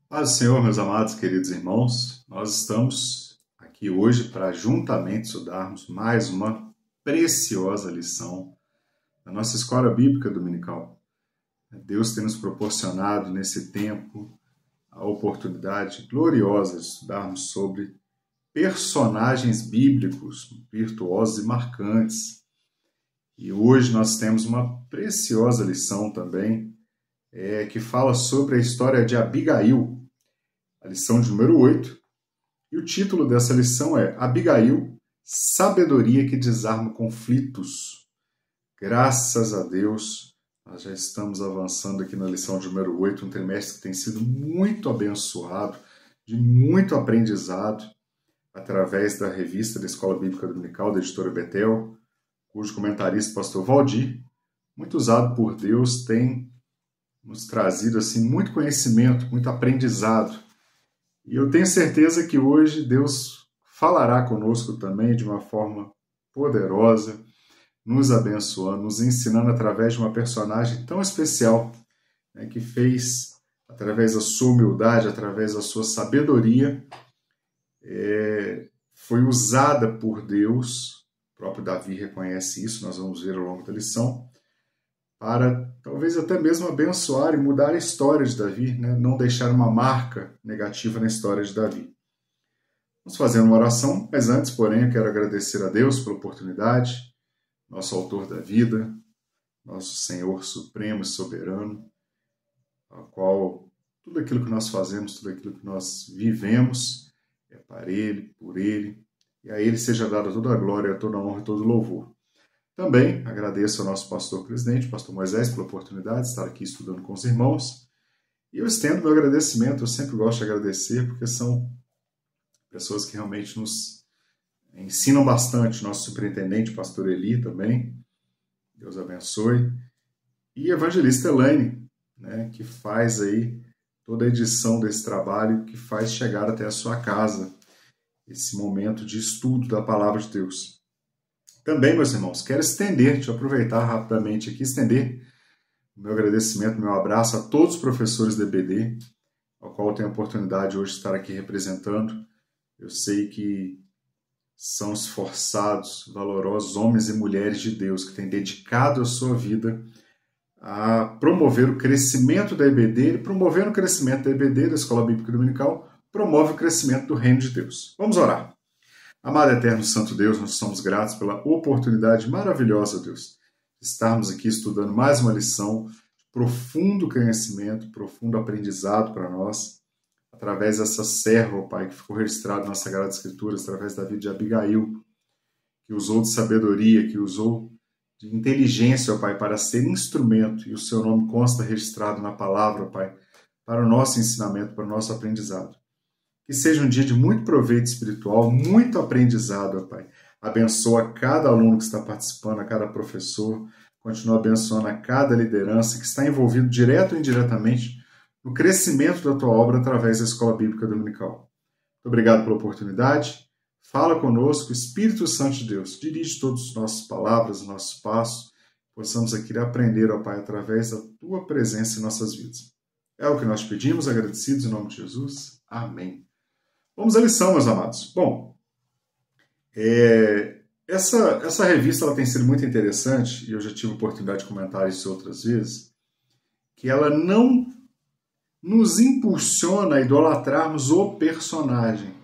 Paz do Senhor, meus amados queridos irmãos, nós estamos aqui hoje para juntamente estudarmos mais uma preciosa lição da nossa escola bíblica dominical. Deus tem nos proporcionado nesse tempo a oportunidade gloriosa de estudarmos sobre personagens bíblicos virtuosos e marcantes. E hoje nós temos uma preciosa lição também que fala sobre a história de Abigail, a lição de número 8, e o título dessa lição é Abigail, sabedoria que desarma conflitos. Graças a Deus, nós já estamos avançando aqui na lição de número 8, um trimestre que tem sido muito abençoado, de muito aprendizado, através da revista da Escola Bíblica Dominical, da editora Betel, cujo comentarista, pastor Valdir, muito usado por Deus, tem nos trazido assim, muito conhecimento, muito aprendizado. E eu tenho certeza que hoje Deus falará conosco também de uma forma poderosa, nos abençoando, nos ensinando através de uma personagem tão especial, né, que fez, através da sua humildade, através da sua sabedoria, foi usada por Deus, o próprio Davi reconhece isso, nós vamos ver ao longo da lição, para talvez até mesmo abençoar e mudar a história de Davi, né? Não deixar uma marca negativa na história de Davi. Vamos fazer uma oração, mas antes, porém, eu quero agradecer a Deus pela oportunidade, nosso autor da vida, nosso Senhor supremo e soberano, ao qual tudo aquilo que nós fazemos, tudo aquilo que nós vivemos, é para Ele, por Ele, e a Ele seja dada toda a glória, toda a honra e todo o louvor. Também agradeço ao nosso pastor presidente, pastor Moisés, pela oportunidade de estar aqui estudando com os irmãos. E eu estendo meu agradecimento, eu sempre gosto de agradecer, porque são pessoas que realmente nos ensinam bastante. Nosso superintendente, pastor Eli, também, Deus abençoe. E a evangelista Elaine, né, que faz aí toda a edição desse trabalho, que faz chegar até a sua casa esse momento de estudo da palavra de Deus. Também, meus irmãos, quero estender, deixa eu aproveitar rapidamente aqui, estender o meu agradecimento, meu abraço a todos os professores da EBD, ao qual eu tenho a oportunidade hoje de estar aqui representando. Eu sei que são esforçados, valorosos homens e mulheres de Deus que têm dedicado a sua vida a promover o crescimento da EBD, e promovendo o crescimento da EBD, da Escola Bíblica Dominical, promove o crescimento do Reino de Deus. Vamos orar. Amado Eterno Santo Deus, nós somos gratos pela oportunidade maravilhosa, Deus, de estarmos aqui estudando mais uma lição de profundo conhecimento, profundo aprendizado para nós, através dessa serva, Pai, que ficou registrada nas Sagradas Escrituras, através da vida de Abigail, que usou de sabedoria, que usou de inteligência, Pai, para ser instrumento, e o seu nome consta registrado na palavra, Pai, para o nosso ensinamento, para o nosso aprendizado. Que seja um dia de muito proveito espiritual, muito aprendizado, Pai. Abençoa cada aluno que está participando, a cada professor. Continua abençoando a cada liderança que está envolvido direto ou indiretamente no crescimento da tua obra através da Escola Bíblica Dominical. Muito obrigado pela oportunidade. Fala conosco, Espírito Santo de Deus. Dirige todas as nossas palavras, os nossos passos. Possamos aqui aprender, ó Pai, através da tua presença em nossas vidas. É o que nós pedimos, agradecidos em nome de Jesus. Amém. Vamos à lição, meus amados. Bom, essa revista ela tem sido muito interessante, e eu já tive a oportunidade de comentar isso outras vezes, que ela não nos impulsiona a idolatrarmos o personagem,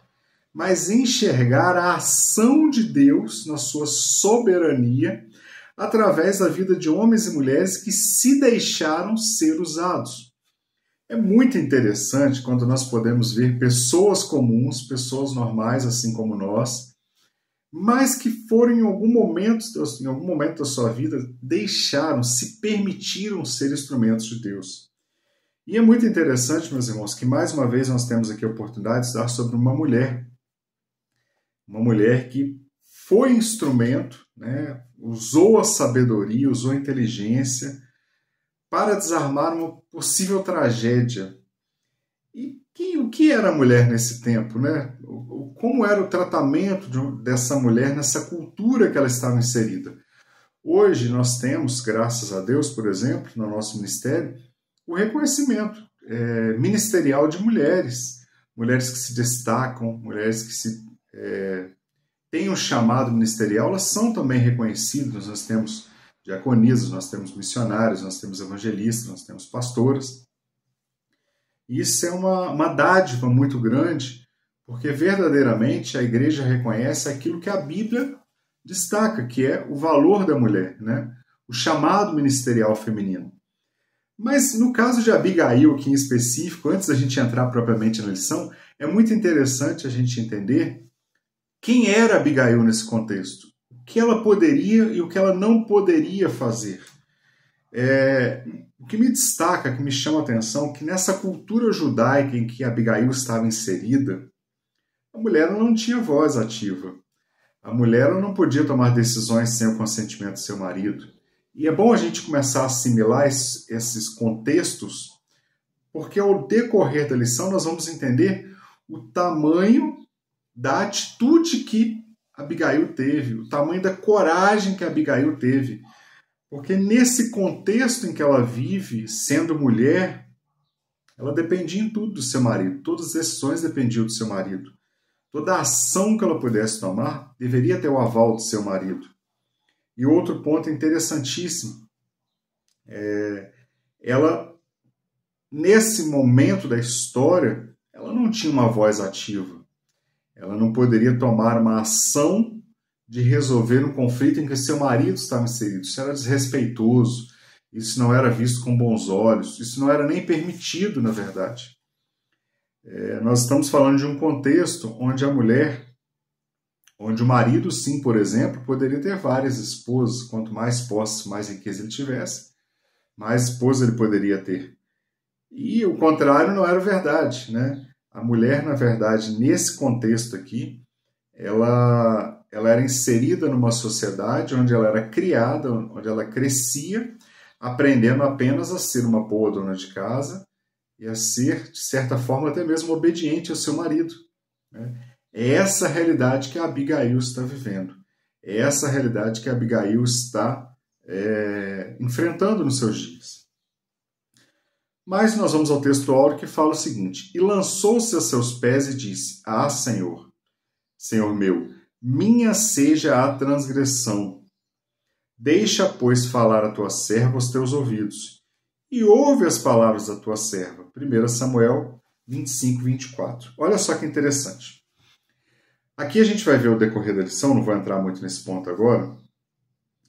mas enxergar a ação de Deus na sua soberania através da vida de homens e mulheres que se deixaram ser usados. É muito interessante quando nós podemos ver pessoas comuns, pessoas normais, assim como nós, mas que foram em algum momento da sua vida, se permitiram ser instrumentos de Deus. E é muito interessante, meus irmãos, que mais uma vez nós temos aqui a oportunidade de estudar sobre uma mulher que foi instrumento, né, usou a sabedoria, usou a inteligência, para desarmar uma possível tragédia. E o que era a mulher nesse tempo, né? Como era o tratamento dessa mulher nessa cultura que ela estava inserida? Hoje nós temos, graças a Deus, por exemplo, no nosso ministério, o reconhecimento. ministerial de mulheres. Mulheres que se destacam, mulheres que têm um chamado ministerial, elas são também reconhecidas. Nós temos diaconisas, nós temos missionários, nós temos evangelistas, nós temos pastoras. Isso é uma dádiva muito grande, porque verdadeiramente a igreja reconhece aquilo que a Bíblia destaca, que é o valor da mulher, né? O chamado ministerial feminino. Mas no caso de Abigail, aqui em específico, antes da gente entrar propriamente na lição, é muito interessante a gente entender quem era Abigail nesse contexto, o que ela poderia e o que ela não poderia fazer. O que me destaca, que me chama a atenção, que nessa cultura judaica em que Abigail estava inserida, a mulher não tinha voz ativa. A mulher não podia tomar decisões sem o consentimento do seu marido. E é bom a gente começar a assimilar esses contextos, porque ao decorrer da lição nós vamos entender o tamanho da atitude que Abigail teve, o tamanho da coragem que Abigail teve. Porque nesse contexto em que ela vive, sendo mulher, ela dependia em tudo do seu marido. Todas as decisões dependiam do seu marido. Toda ação que ela pudesse tomar deveria ter o aval do seu marido. E outro ponto interessantíssimo, ela, nesse momento da história, ela não tinha uma voz ativa. Ela não poderia tomar uma ação de resolver um conflito em que seu marido estava inserido. Isso era desrespeitoso, isso não era visto com bons olhos, isso não era nem permitido, na verdade. Nós estamos falando de um contexto onde a mulher, onde o marido, sim, por exemplo, poderia ter várias esposas. Quanto mais posse, mais riqueza ele tivesse, mais esposa ele poderia ter. E o contrário não era verdade, né? A mulher, na verdade, nesse contexto aqui, ela era inserida numa sociedade onde ela era criada, onde ela crescia, aprendendo apenas a ser uma boa dona de casa e a ser, de certa forma, até mesmo obediente ao seu marido, né? É essa a realidade que a Abigail está vivendo. É essa a realidade que a Abigail está enfrentando nos seus dias. Mas nós vamos ao texto áureo que fala o seguinte: e lançou-se a seus pés e disse: Ah, Senhor, Senhor meu, minha seja a transgressão. Deixa, pois, falar a tua serva aos teus ouvidos, e ouve as palavras da tua serva. 1 Samuel 25, 24. Olha só que interessante. Aqui a gente vai ver o decorrer da lição, não vou entrar muito nesse ponto agora,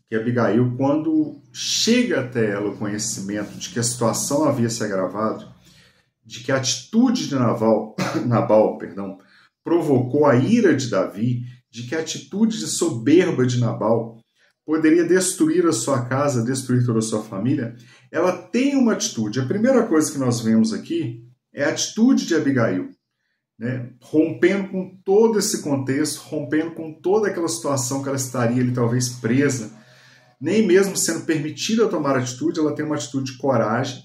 que Abigail, quando chega até ela o conhecimento de que a situação havia se agravado, de que a atitude de Nabal, provocou a ira de Davi, de que a atitude de soberba de Nabal poderia destruir a sua casa, destruir toda a sua família, ela tem uma atitude. A primeira coisa que nós vemos aqui é a atitude de Abigail, né? Rompendo com todo esse contexto, rompendo com toda aquela situação que ela estaria ali talvez presa, nem mesmo sendo permitida tomar atitude, ela tem uma atitude de coragem.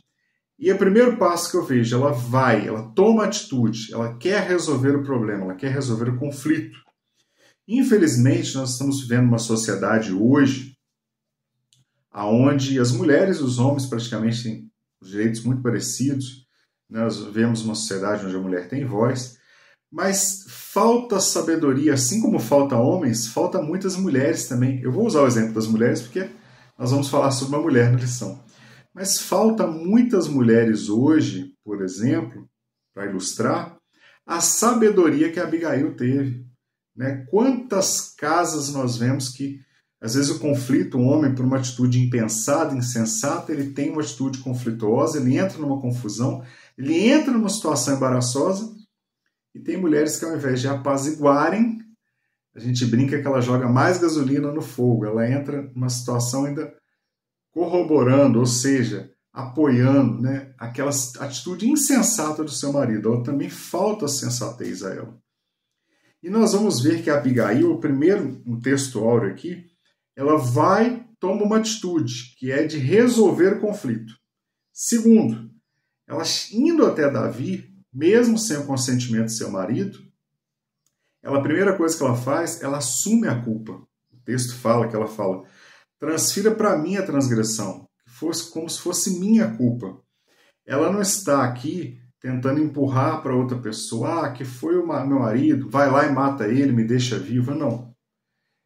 E o primeiro passo que eu vejo, ela toma atitude, ela quer resolver o problema, ela quer resolver o conflito. Infelizmente, nós estamos vivendo uma sociedade hoje onde as mulheres e os homens praticamente têm os direitos muito parecidos. Nós vemos uma sociedade onde a mulher tem voz, mas falta sabedoria, assim como falta homens, falta muitas mulheres também. Eu vou usar o exemplo das mulheres porque nós vamos falar sobre uma mulher na lição. Mas falta muitas mulheres hoje, por exemplo, para ilustrar, a sabedoria que a Abigail teve, né? Quantas casas nós vemos que, às vezes, o conflito, o homem, por uma atitude impensada, insensata, ele tem uma atitude conflituosa, ele entra numa confusão, ele entra numa situação embaraçosa, e tem mulheres que, ao invés de apaziguarem, a gente brinca que ela joga mais gasolina no fogo, ela entra numa situação ainda corroborando, ou seja, apoiando, né, aquela atitude insensata do seu marido. Ela também falta sensatez a ela. E nós vamos ver que a Abigail, o primeiro, no texto áureo aqui, ela toma uma atitude, que é de resolver o conflito. Segundo, ela indo até Davi, mesmo sem o consentimento do seu marido, a primeira coisa que ela faz, ela assume a culpa. O texto fala que ela fala: transfira para mim a transgressão, que fosse como se fosse minha culpa. ela não está aqui tentando empurrar para outra pessoa, que foi o meu marido, vai lá e mata ele, me deixa viva. Não.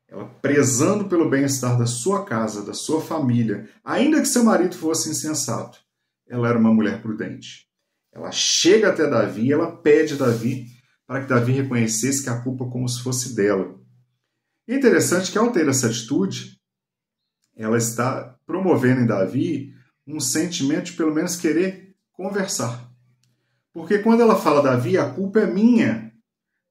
Ela prezando pelo bem-estar da sua casa, da sua família, ainda que seu marido fosse insensato, ela era uma mulher prudente. Ela chega até Davi, ela pede a Davi para que Davi reconhecesse que a culpa como se fosse dela. É interessante que ao ter essa atitude, ela está promovendo em Davi um sentimento de pelo menos querer conversar. Porque quando ela fala, Davi, a culpa é minha,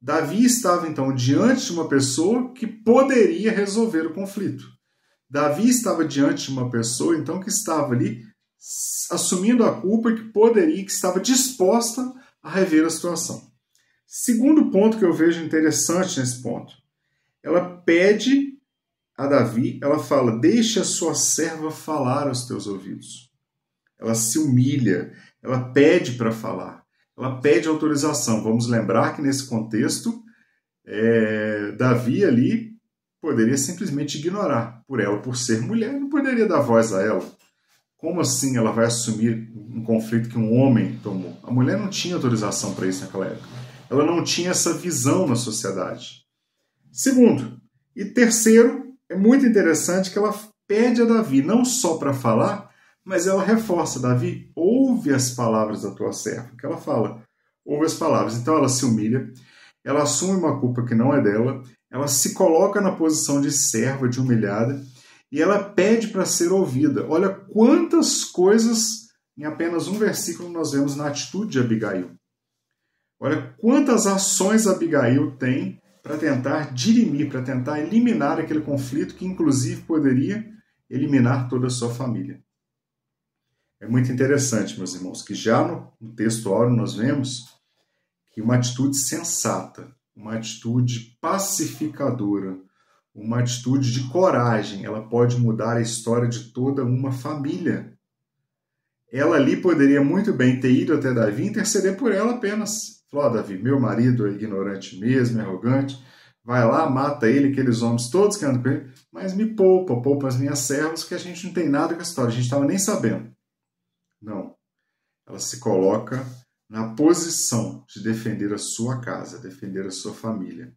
Davi estava então diante de uma pessoa que poderia resolver o conflito. Davi estava diante de uma pessoa então que estava ali assumindo a culpa e que estava disposta a rever a situação. Segundo ponto que eu vejo interessante nesse ponto, ela pede a Davi, ela fala, deixe a sua serva falar aos teus ouvidos. Ela se humilha, ela pede para falar. Ela pede autorização. Vamos lembrar que nesse contexto, Davi ali poderia simplesmente ignorar por ela, por ser mulher, não poderia dar voz a ela. Como assim ela vai assumir um conflito que um homem tomou? A mulher não tinha autorização para isso naquela época. Ela não tinha essa visão na sociedade. Segundo, e terceiro, é muito interessante que ela pede a Davi, não só para falar, mas ela reforça, Davi, ouve as palavras da tua serva. Que ela fala, ouve as palavras. Então ela se humilha, ela assume uma culpa que não é dela, ela se coloca na posição de serva, de humilhada, e ela pede para ser ouvida. Olha quantas coisas, em apenas um versículo, nós vemos na atitude de Abigail. Olha quantas ações Abigail tem para tentar dirimir, para tentar eliminar aquele conflito que, inclusive, poderia eliminar toda a sua família. É muito interessante, meus irmãos, que já no texto áureo nós vemos que uma atitude sensata, uma atitude pacificadora, uma atitude de coragem, ela pode mudar a história de toda uma família. Ela ali poderia muito bem ter ido até Davi e interceder por ela apenas. Falou, Davi, meu marido é ignorante mesmo, é arrogante, vai lá, mata ele, aqueles homens todos que andam com ele, mas me poupa as minhas servas, que a gente não tem nada com a história, a gente estava nem sabendo. Não. Ela se coloca na posição de defender a sua casa, defender a sua família.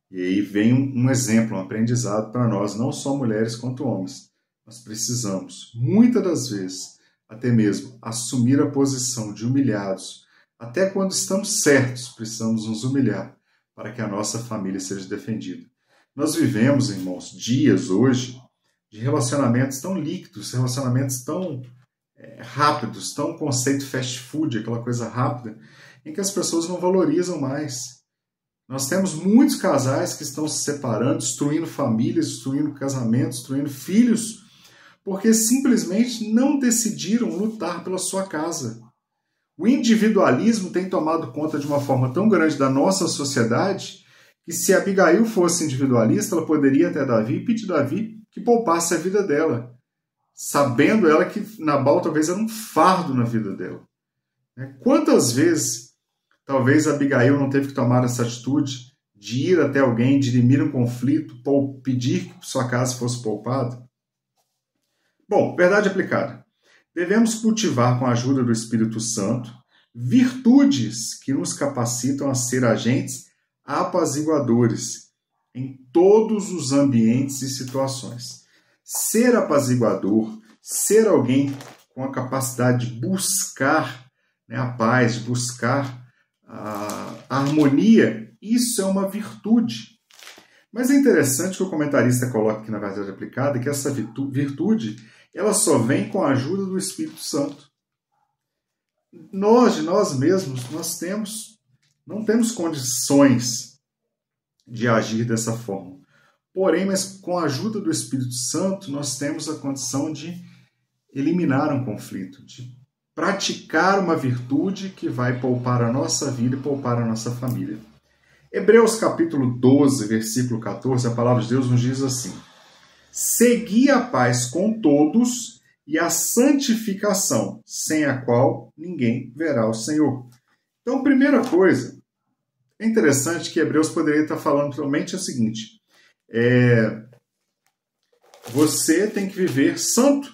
E aí vem um exemplo, um aprendizado para nós, não só mulheres quanto homens. Nós precisamos, muitas das vezes, até mesmo assumir a posição de humilhados. Até quando estamos certos, precisamos nos humilhar para que a nossa família seja defendida. Nós vivemos, irmãos, dias hoje de relacionamentos tão líquidos, relacionamentos tão rápidos, tão conceito fast food, aquela coisa rápida, em que as pessoas não valorizam mais. Nós temos muitos casais que estão se separando, destruindo famílias, destruindo casamentos, destruindo filhos, porque simplesmente não decidiram lutar pela sua casa. O individualismo tem tomado conta de uma forma tão grande da nossa sociedade que se Abigail fosse individualista, ela poderia até Davi e pedir Davi que poupasse a vida dela, sabendo ela que Nabal talvez era um fardo na vida dela. Quantas vezes talvez Abigail não teve que tomar essa atitude de ir até alguém, dirimir um conflito, pedir que sua casa fosse poupada? Bom, verdade aplicada. Devemos cultivar com a ajuda do Espírito Santo virtudes que nos capacitam a ser agentes apaziguadores em todos os ambientes e situações. Ser apaziguador, ser alguém com a capacidade de buscar a paz, de buscar a harmonia, isso é uma virtude. Mas é interessante que o comentarista coloca aqui na verdade aplicada que essa virtude ela só vem com a ajuda do Espírito Santo. Nós, de nós mesmos, não temos condições de agir dessa forma. Porém, mas com a ajuda do Espírito Santo, nós temos a condição de eliminar um conflito, de praticar uma virtude que vai poupar a nossa vida e poupar a nossa família. Hebreus capítulo 12, versículo 14, a palavra de Deus nos diz assim: segui a paz com todos e a santificação, sem a qual ninguém verá o Senhor. Então, primeira coisa, é interessante que Hebreus poderia estar falando somente o seguinte: você tem que viver santo,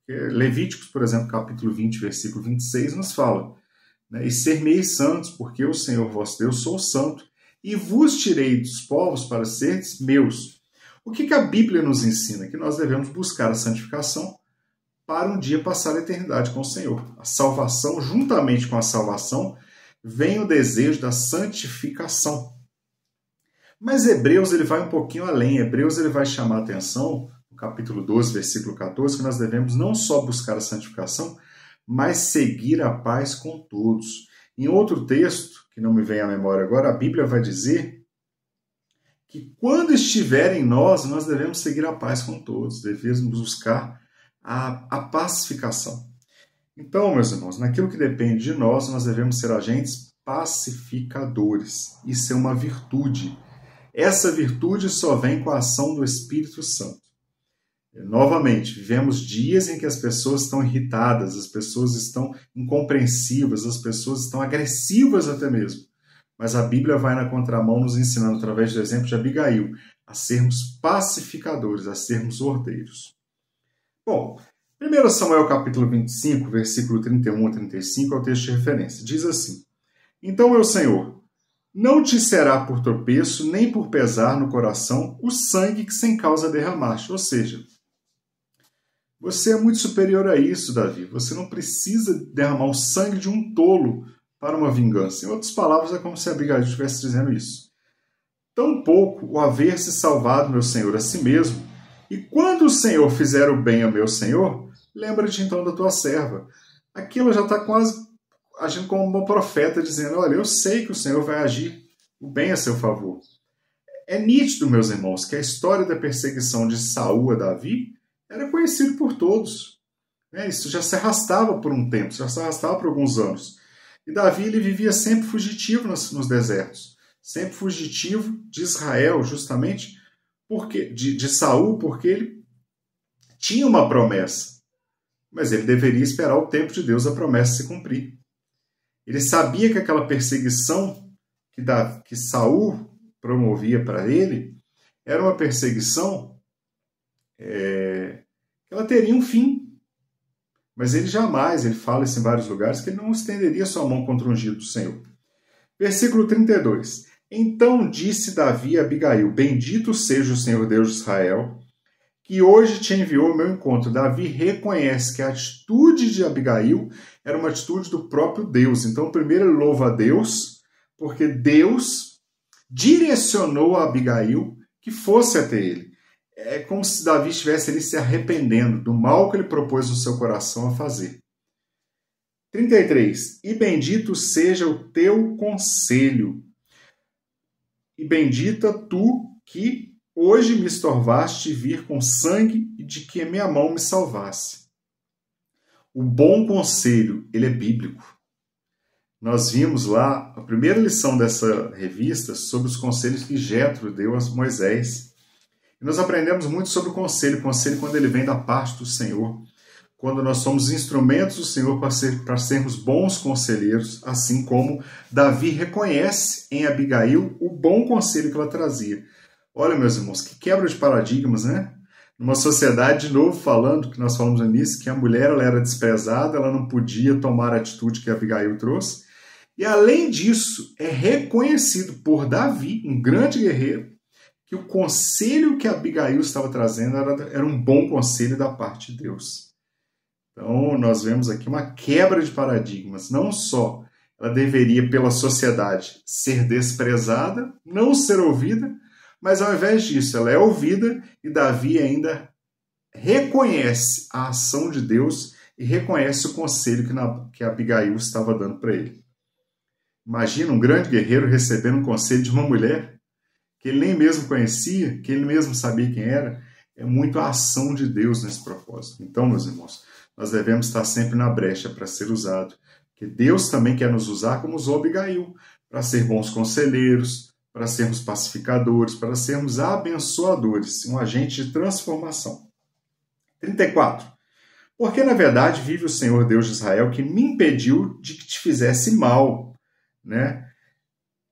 Levíticos, por exemplo, capítulo 20, versículo 26, nos fala, né? E ser-me-eis santos, porque eu, Senhor vosso Deus, sou santo, e vos tirei dos povos para seres meus. O que a Bíblia nos ensina? Que nós devemos buscar a santificação para um dia passar a eternidade com o Senhor. A salvação, juntamente com a salvação, vem o desejo da santificação. Mas Hebreus ele vai um pouquinho além. Hebreus ele vai chamar a atenção, no capítulo 12, versículo 14, que nós devemos não só buscar a santificação, mas seguir a paz com todos. Em outro texto, que não me vem à memória agora, a Bíblia vai dizer que quando estiver em nós devemos seguir a paz com todos, devemos buscar a pacificação. Então, meus irmãos, naquilo que depende de nós devemos ser agentes pacificadores. Isso é uma virtude. Essa virtude só vem com a ação do Espírito Santo. Novamente, vivemos dias em que as pessoas estão irritadas, as pessoas estão incompreensivas, as pessoas estão agressivas até mesmo. Mas a Bíblia vai na contramão nos ensinando, através do exemplo de Abigail, a sermos pacificadores, a sermos ordeiros. Bom, 1 Samuel capítulo 25, versículo 31 a 35 é o texto de referência. Diz assim: Então eu, Senhor, não te será por tropeço, nem por pesar no coração o sangue que sem causa derramaste. Ou seja, você é muito superior a isso, Davi. Você não precisa derramar o sangue de um tolo para uma vingança. Em outras palavras, é como se Abigail estivesse dizendo isso. Tampouco o haver se salvado, meu Senhor, a si mesmo. E quando o Senhor fizer o bem a meu Senhor, lembra-te então da tua serva. Aqui ela já está quase agindo como uma profeta, dizendo, olha, eu sei que o Senhor vai agir o bem a seu favor. É nítido, meus irmãos, que a história da perseguição de Saul a Davi era conhecido por todos. Isso já se arrastava por um tempo, já se arrastava por alguns anos. E Davi ele vivia sempre fugitivo nos desertos, sempre fugitivo de Israel, justamente porque de Saul, porque ele tinha uma promessa, mas ele deveria esperar o tempo de Deus a promessa se cumprir. Ele sabia que aquela perseguição que Saul promovia para ele era uma perseguição que ela teria um fim. Mas ele jamais, ele fala isso em vários lugares, que ele não estenderia sua mão contra o ungido do Senhor. Versículo 32. Então disse Davi a Abigail, bendito seja o Senhor Deus de Israel, que hoje te enviou ao meu encontro. Davi reconhece que a atitude de Abigail era uma atitude do próprio Deus. Então, primeiro ele louva a Deus, porque Deus direcionou a Abigail que fosse até ele. É como se Davi estivesse ali se arrependendo do mal que ele propôs no seu coração a fazer. 33. E bendito seja o teu conselho, e bendita tu que hoje me estorvaste vir com sangue e de que a minha mão me salvasse. O bom conselho, ele é bíblico. Nós vimos lá a primeira lição dessa revista sobre os conselhos que Jetro deu a Moisés. E nós aprendemos muito sobre o conselho quando ele vem da parte do Senhor, quando nós somos instrumentos do Senhor para sermos bons conselheiros, assim como Davi reconhece em Abigail o bom conselho que ela trazia. Olha, meus irmãos, que quebra de paradigmas, né? Numa sociedade, de novo falando, que nós falamos no início, que a mulher ela era desprezada, ela não podia tomar a atitude que Abigail trouxe. E além disso, é reconhecido por Davi, um grande guerreiro, que o conselho que Abigail estava trazendo era um bom conselho da parte de Deus. Então, nós vemos aqui uma quebra de paradigmas. Não só ela deveria, pela sociedade, ser desprezada, não ser ouvida, mas ao invés disso, ela é ouvida e Davi ainda reconhece a ação de Deus e reconhece o conselho que Abigail estava dando para ele. Imagina um grande guerreiro recebendo um conselho de uma mulher que ele nem mesmo conhecia, que ele mesmo sabia quem era. É muito a ação de Deus nesse propósito. Então, meus irmãos, nós devemos estar sempre na brecha para ser usado, porque Deus também quer nos usar como usou Abigail, para ser bons conselheiros, para sermos pacificadores, para sermos abençoadores, um agente de transformação. 34. Porque, na verdade, vive o Senhor Deus de Israel, que me impediu de que te fizesse mal, né?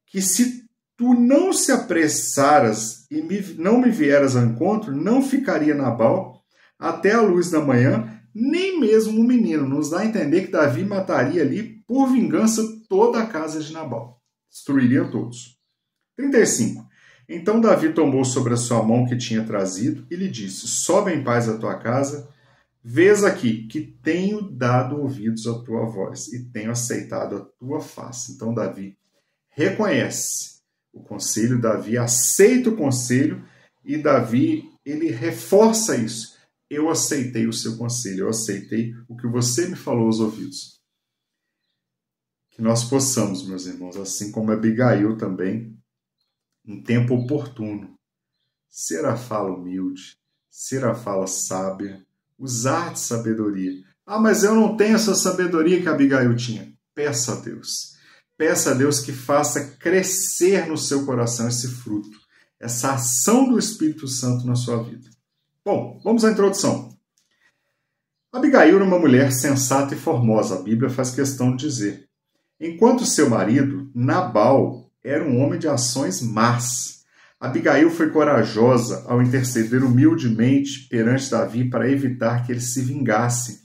Que se tu não se apressaras e não me vieras ao encontro, não ficaria Nabal até a luz da manhã, nem mesmo um menino. Nos dá a entender que Davi mataria ali, por vingança, toda a casa de Nabal. Destruiria todos. 35. Então Davi tomou sobre a sua mão que tinha trazido e lhe disse: sobe em paz à tua casa, vês aqui que tenho dado ouvidos à tua voz e tenho aceitado a tua face. Então Davi reconhece o conselho, Davi aceita o conselho e Davi, ele reforça isso. Eu aceitei o seu conselho, eu aceitei o que você me falou aos ouvidos. Que nós possamos, meus irmãos, assim como Abigail também, em tempo oportuno, ser a fala humilde, ser a fala sábia, usar de sabedoria. Ah, mas eu não tenho essa sabedoria que Abigail tinha. Peça a Deus. Peça a Deus que faça crescer no seu coração esse fruto, essa ação do Espírito Santo na sua vida. Bom, vamos à introdução. Abigail era uma mulher sensata e formosa, a Bíblia faz questão de dizer. Enquanto seu marido, Nabal, era um homem de ações más. Abigail foi corajosa ao interceder humildemente perante Davi para evitar que ele se vingasse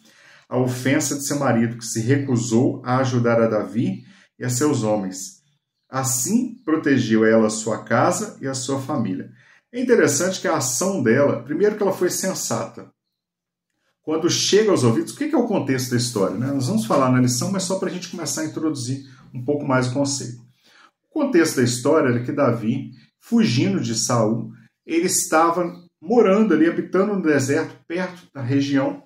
a ofensa de seu marido, que se recusou a ajudar a Davi e a seus homens. Assim, protegeu ela a sua casa e a sua família. É interessante que a ação dela, primeiro que ela foi sensata. Quando chega aos ouvidos, o que é o contexto da história? Né? Nós vamos falar na lição, mas só para a gente começar a introduzir um pouco mais o conceito. O contexto da história era que Davi, fugindo de Saul, ele estava morando ali, habitando no deserto, perto da região,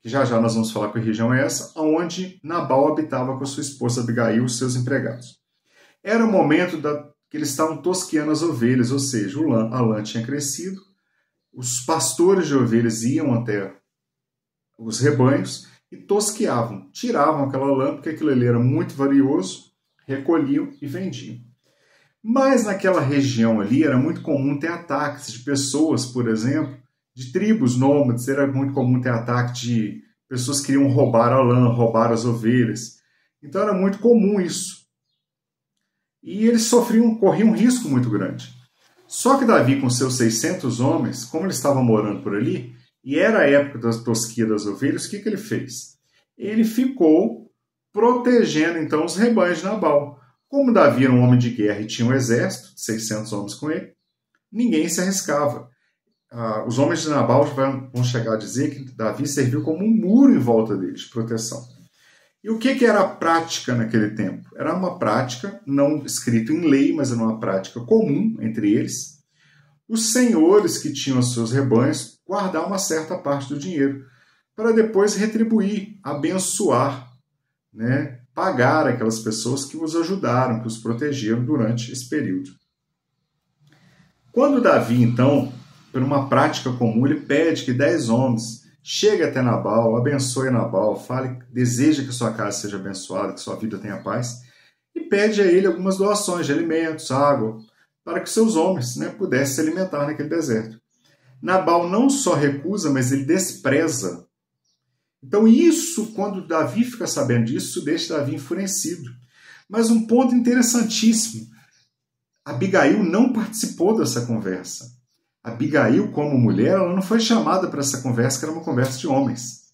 que já já nós vamos falar que região é essa, onde Nabal habitava com a sua esposa Abigail e os seus empregados. Era o momento que eles estavam tosqueando as ovelhas, ou seja, a lã tinha crescido, os pastores de ovelhas iam até os rebanhos e tosqueavam, tiravam aquela lã, porque aquilo ali era muito valioso, recolhiam e vendiam. Mas naquela região ali era muito comum ter ataques de pessoas, por exemplo, de tribos nômades, era muito comum ter ataque de pessoas que queriam roubar a lã, roubar as ovelhas. Então era muito comum isso. E eles corriam um risco muito grande. Só que Davi, com seus 600 homens, como ele estava morando por ali, e era a época da tosquia das ovelhas, o que ele fez? Ele ficou protegendo então os rebanhos de Nabal. Como Davi era um homem de guerra e tinha um exército, 600 homens com ele, ninguém se arriscava. Os homens de Nabal vão chegar a dizer que Davi serviu como um muro em volta deles, de proteção. E o que era a prática naquele tempo? Era uma prática, não escrita em lei, mas era uma prática comum entre eles. Os senhores que tinham os seus rebanhos guardar uma certa parte do dinheiro, para depois retribuir, abençoar, né? Pagar aquelas pessoas que os ajudaram, que os protegeram durante esse período. Quando Davi, então, por uma prática comum, ele pede que 10 homens cheguem até Nabal, abençoe Nabal, deseja que sua casa seja abençoada, que sua vida tenha paz, e pede a ele algumas doações de alimentos, água, para que seus homens, né, pudessem se alimentar naquele deserto. Nabal não só recusa, mas ele despreza. Então isso, quando Davi fica sabendo disso, deixa Davi enfurecido. Mas um ponto interessantíssimo, Abigail não participou dessa conversa. Abigail, como mulher, ela não foi chamada para essa conversa, que era uma conversa de homens.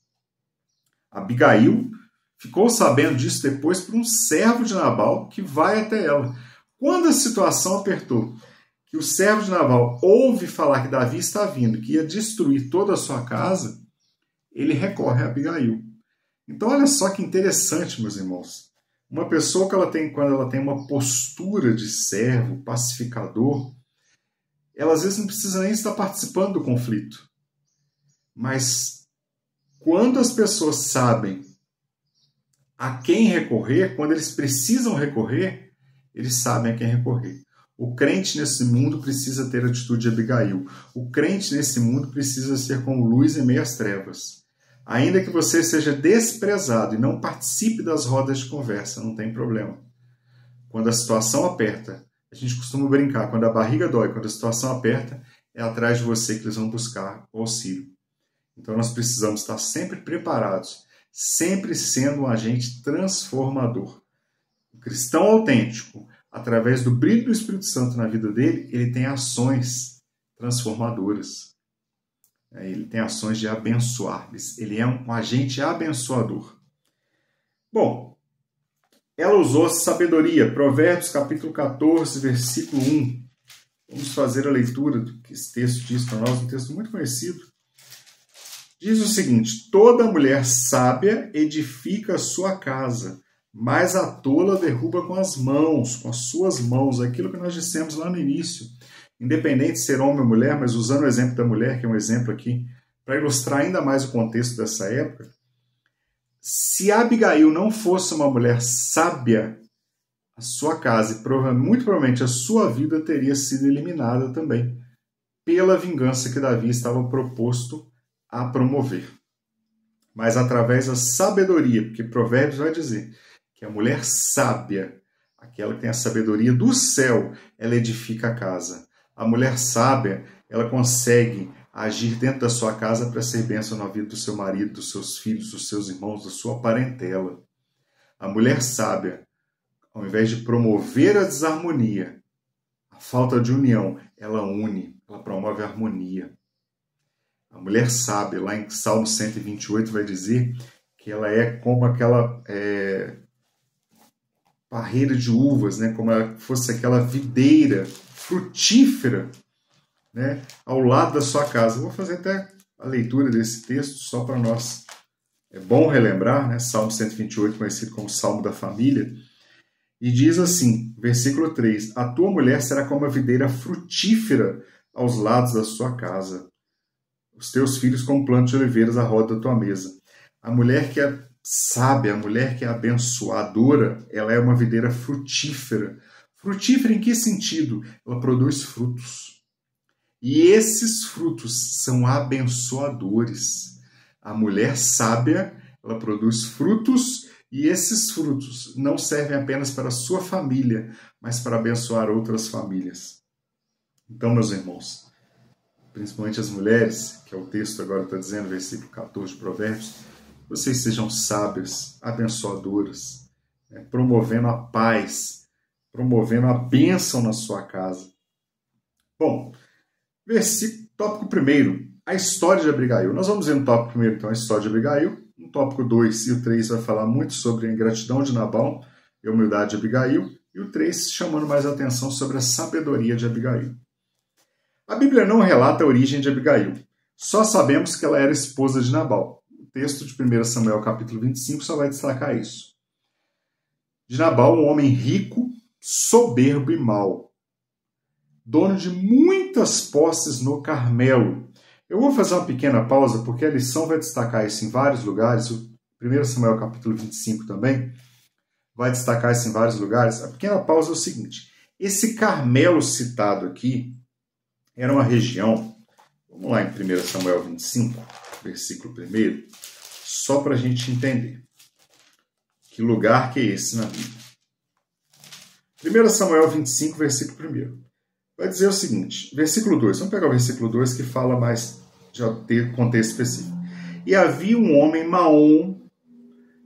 Abigail ficou sabendo disso depois por um servo de Nabal que vai até ela. Quando a situação apertou, que o servo de Nabal ouve falar que Davi está vindo, que ia destruir toda a sua casa, ele recorre a Abigail. Então olha só que interessante, meus irmãos. Uma pessoa que quando ela tem uma postura de servo, pacificador, ela às vezes não precisa nem estar participando do conflito. Mas quando as pessoas sabem a quem recorrer, quando eles precisam recorrer, eles sabem a quem recorrer. O crente nesse mundo precisa ter a atitude de Abigail. O crente nesse mundo precisa ser como luz em meio às trevas. Ainda que você seja desprezado e não participe das rodas de conversa, não tem problema. Quando a situação aperta, a gente costuma brincar, quando a barriga dói, quando a situação aperta, é atrás de você que eles vão buscar o auxílio. Então nós precisamos estar sempre preparados, sempre sendo um agente transformador. O cristão autêntico, através do brilho do Espírito Santo na vida dele, ele tem ações transformadoras. Ele tem ações de abençoar. Ele é um agente abençoador. Bom, ela usou sabedoria. Provérbios capítulo 14, versículo 1. Vamos fazer a leitura do que esse texto diz para nós, um texto muito conhecido. Diz o seguinte: toda mulher sábia edifica a sua casa, mas a tola derruba com as suas mãos, aquilo que nós dissemos lá no início. Independente de ser homem ou mulher, mas usando o exemplo da mulher, que é um exemplo aqui, para ilustrar ainda mais o contexto dessa época, se Abigail não fosse uma mulher sábia, a sua casa e muito provavelmente a sua vida teria sido eliminada também pela vingança que Davi estava proposto a promover. Mas através da sabedoria, porque Provérbios vai dizer que a mulher sábia, aquela que tem a sabedoria do céu, ela edifica a casa. A mulher sábia, ela consegue agir dentro da sua casa para ser bênção na vida do seu marido, dos seus filhos, dos seus irmãos, da sua parentela. A mulher sábia, ao invés de promover a desarmonia, a falta de união, ela une, ela promove a harmonia. A mulher sábia, lá em Salmo 128, vai dizer que ela é como aquela parreira de uvas, né? Como ela fosse aquela videira frutífera, né? Ao lado da sua casa. Vou fazer até a leitura desse texto, só para nós. É bom relembrar, né? Salmo 128, conhecido como Salmo da Família. E diz assim, versículo 3, a tua mulher será como a videira frutífera aos lados da sua casa. Os teus filhos como plantas de oliveiras à roda da tua mesa. A mulher que é sábia, a mulher que é abençoadora, ela é uma videira frutífera. Frutífera em que sentido? Ela produz frutos. E esses frutos são abençoadores. A mulher sábia, ela produz frutos, e esses frutos não servem apenas para a sua família, mas para abençoar outras famílias. Então, meus irmãos, principalmente as mulheres, que é o texto agora está dizendo, versículo 14 de Provérbios, vocês sejam sábias, abençoadoras, né, promovendo a paz, promovendo a bênção na sua casa. Bom, tópico 1, a história de Abigail. Nós vamos ver no tópico 1, então, a história de Abigail. No tópico 2 e o 3 vai falar muito sobre a ingratidão de Nabal e a humildade de Abigail. E o 3 chamando mais atenção sobre a sabedoria de Abigail. A Bíblia não relata a origem de Abigail. Só sabemos que ela era esposa de Nabal. O texto de 1 Samuel capítulo 25 só vai destacar isso. De Nabal, um homem rico, soberbo e mau, dono de muitas posses no Carmelo. Eu vou fazer uma pequena pausa, porque a lição vai destacar isso em vários lugares. O 1 Samuel capítulo 25 também vai destacar isso em vários lugares. A pequena pausa é o seguinte: esse Carmelo citado aqui era uma região, vamos lá em 1 Samuel 25, versículo 1, só para a gente entender que lugar que é esse na Bíblia. 1 Samuel 25, versículo 1. Vai dizer o seguinte, versículo 2, vamos pegar o versículo 2 que fala mais, já tem contexto específico. E havia um homem, Maom,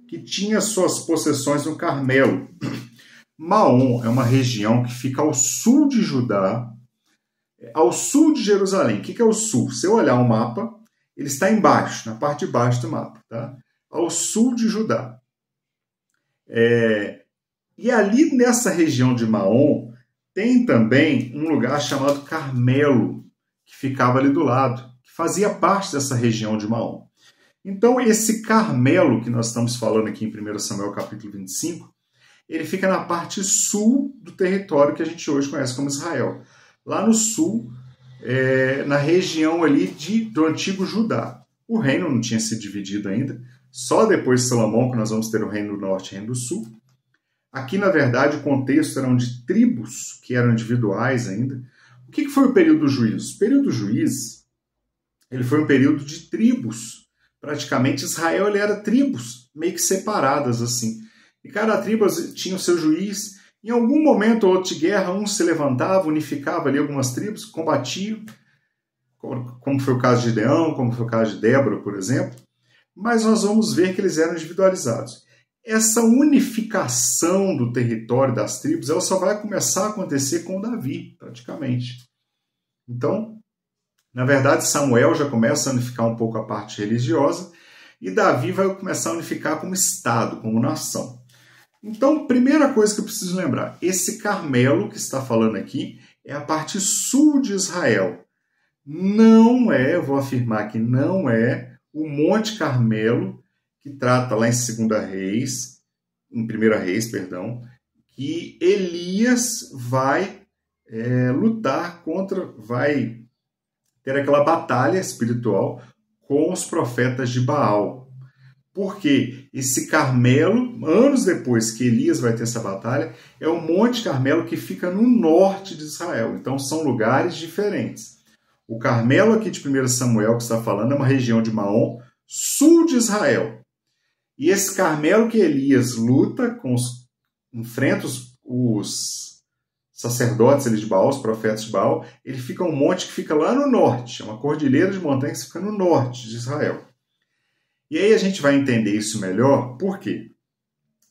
que tinha suas possessões no Carmelo. Maom é uma região que fica ao sul de Judá, ao sul de Jerusalém. O que é o sul? Se eu olhar o mapa, ele está embaixo, na parte de baixo do mapa, tá? Ao sul de Judá. E ali nessa região de Maom, tem também um lugar chamado Carmelo, que ficava ali do lado, que fazia parte dessa região de Maom. Então, esse Carmelo que nós estamos falando aqui em 1 Samuel capítulo 25, ele fica na parte sul do território que a gente hoje conhece como Israel. Lá no sul, na região ali do antigo Judá. O reino não tinha sido dividido ainda, só depois de Salomão que nós vamos ter o reino do norte e o reino do sul. Aqui, na verdade, o contexto eram de tribos que eram individuais ainda. O que foi o período do juízo? O período do juízo, ele foi um período de tribos. Praticamente, Israel ele era tribos, meio que separadas assim. E cada tribo tinha o seu juiz. Em algum momento ou outro de guerra, um se levantava, unificava ali algumas tribos, combatiam, como foi o caso de Gideão, como foi o caso de Débora, por exemplo. Mas nós vamos ver que eles eram individualizados. Essa unificação do território das tribos, ela só vai começar a acontecer com Davi, praticamente. Então, Na verdade, Samuel já começa a unificar um pouco a parte religiosa e Davi vai começar a unificar como Estado, como nação. Então, primeira coisa que eu preciso lembrar, esse Carmelo que está falando aqui é a parte sul de Israel. Não é, eu vou afirmar que não é o Monte Carmelo, que trata lá em 2 Reis, em 1 Reis, perdão, que Elias vai lutar contra, vai ter aquela batalha espiritual com os profetas de Baal. Porque esse Carmelo, anos depois que Elias vai ter essa batalha, é o Monte Carmelo que fica no norte de Israel. Então são lugares diferentes. O Carmelo aqui de 1 Samuel que está falando é uma região de Maom, sul de Israel. E esse Carmelo que Elias luta, enfrenta os sacerdotes ali de Baal, os profetas de Baal, ele fica um monte que fica lá no norte, é uma cordilheira de montanhas que fica no norte de Israel. E aí a gente vai entender isso melhor, porque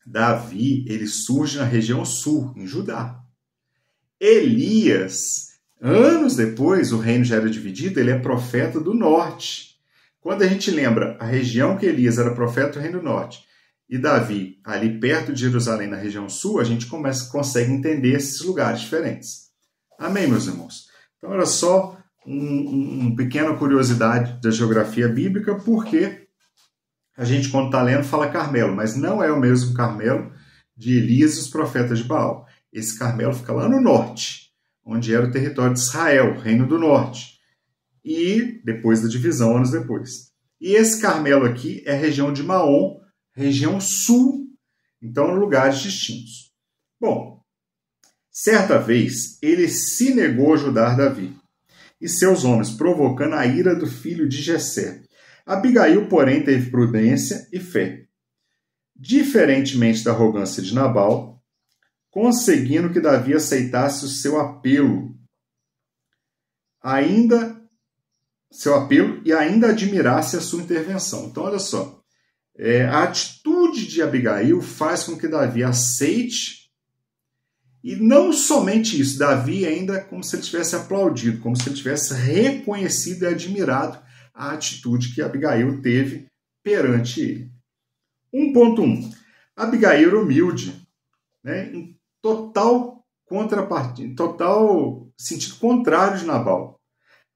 Davi, ele surge na região sul, em Judá. Elias, anos depois, o reino já era dividido, ele é profeta do norte. Quando a gente lembra a região que Elias era profeta do reino do norte, e Davi, ali perto de Jerusalém, na região sul, a gente consegue entender esses lugares diferentes. Amém, meus irmãos? Então era só uma pequena curiosidade da geografia bíblica, porque a gente, quando está lendo, fala Carmelo, mas não é o mesmo Carmelo de Elias e os profetas de Baal. Esse Carmelo fica lá no norte, onde era o território de Israel, o reino do norte. E depois da divisão, anos depois. E esse Carmelo aqui é a região de Maom, região sul, então lugares distintos. Bom, certa vez ele se negou a ajudar Davi e seus homens, provocando a ira do filho de Jessé. Abigail, porém, teve prudência e fé. Diferentemente da arrogância de Nabal, conseguindo que Davi aceitasse o seu apelo e ainda admirasse a sua intervenção. Então, olha só, a atitude de Abigail faz com que Davi aceite, e não somente isso, Davi ainda como se ele tivesse aplaudido, como se ele tivesse reconhecido e admirado a atitude que Abigail teve perante ele. 1.1. Abigail era humilde, né, em total contrapartida, em total sentido contrário de Nabal.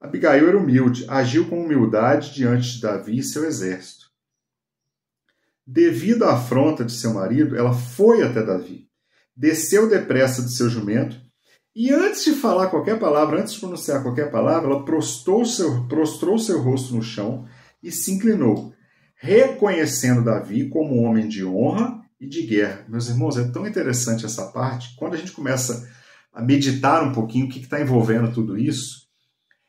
Abigail era humilde, agiu com humildade diante de Davi e seu exército. Devido à afronta de seu marido, ela foi até Davi, desceu depressa do seu jumento e antes de falar qualquer palavra, antes de pronunciar qualquer palavra, ela prostrou seu rosto no chão e se inclinou, reconhecendo Davi como um homem de honra e de guerra. Meus irmãos, é tão interessante essa parte. Quando a gente começa a meditar um pouquinho o que está envolvendo tudo isso,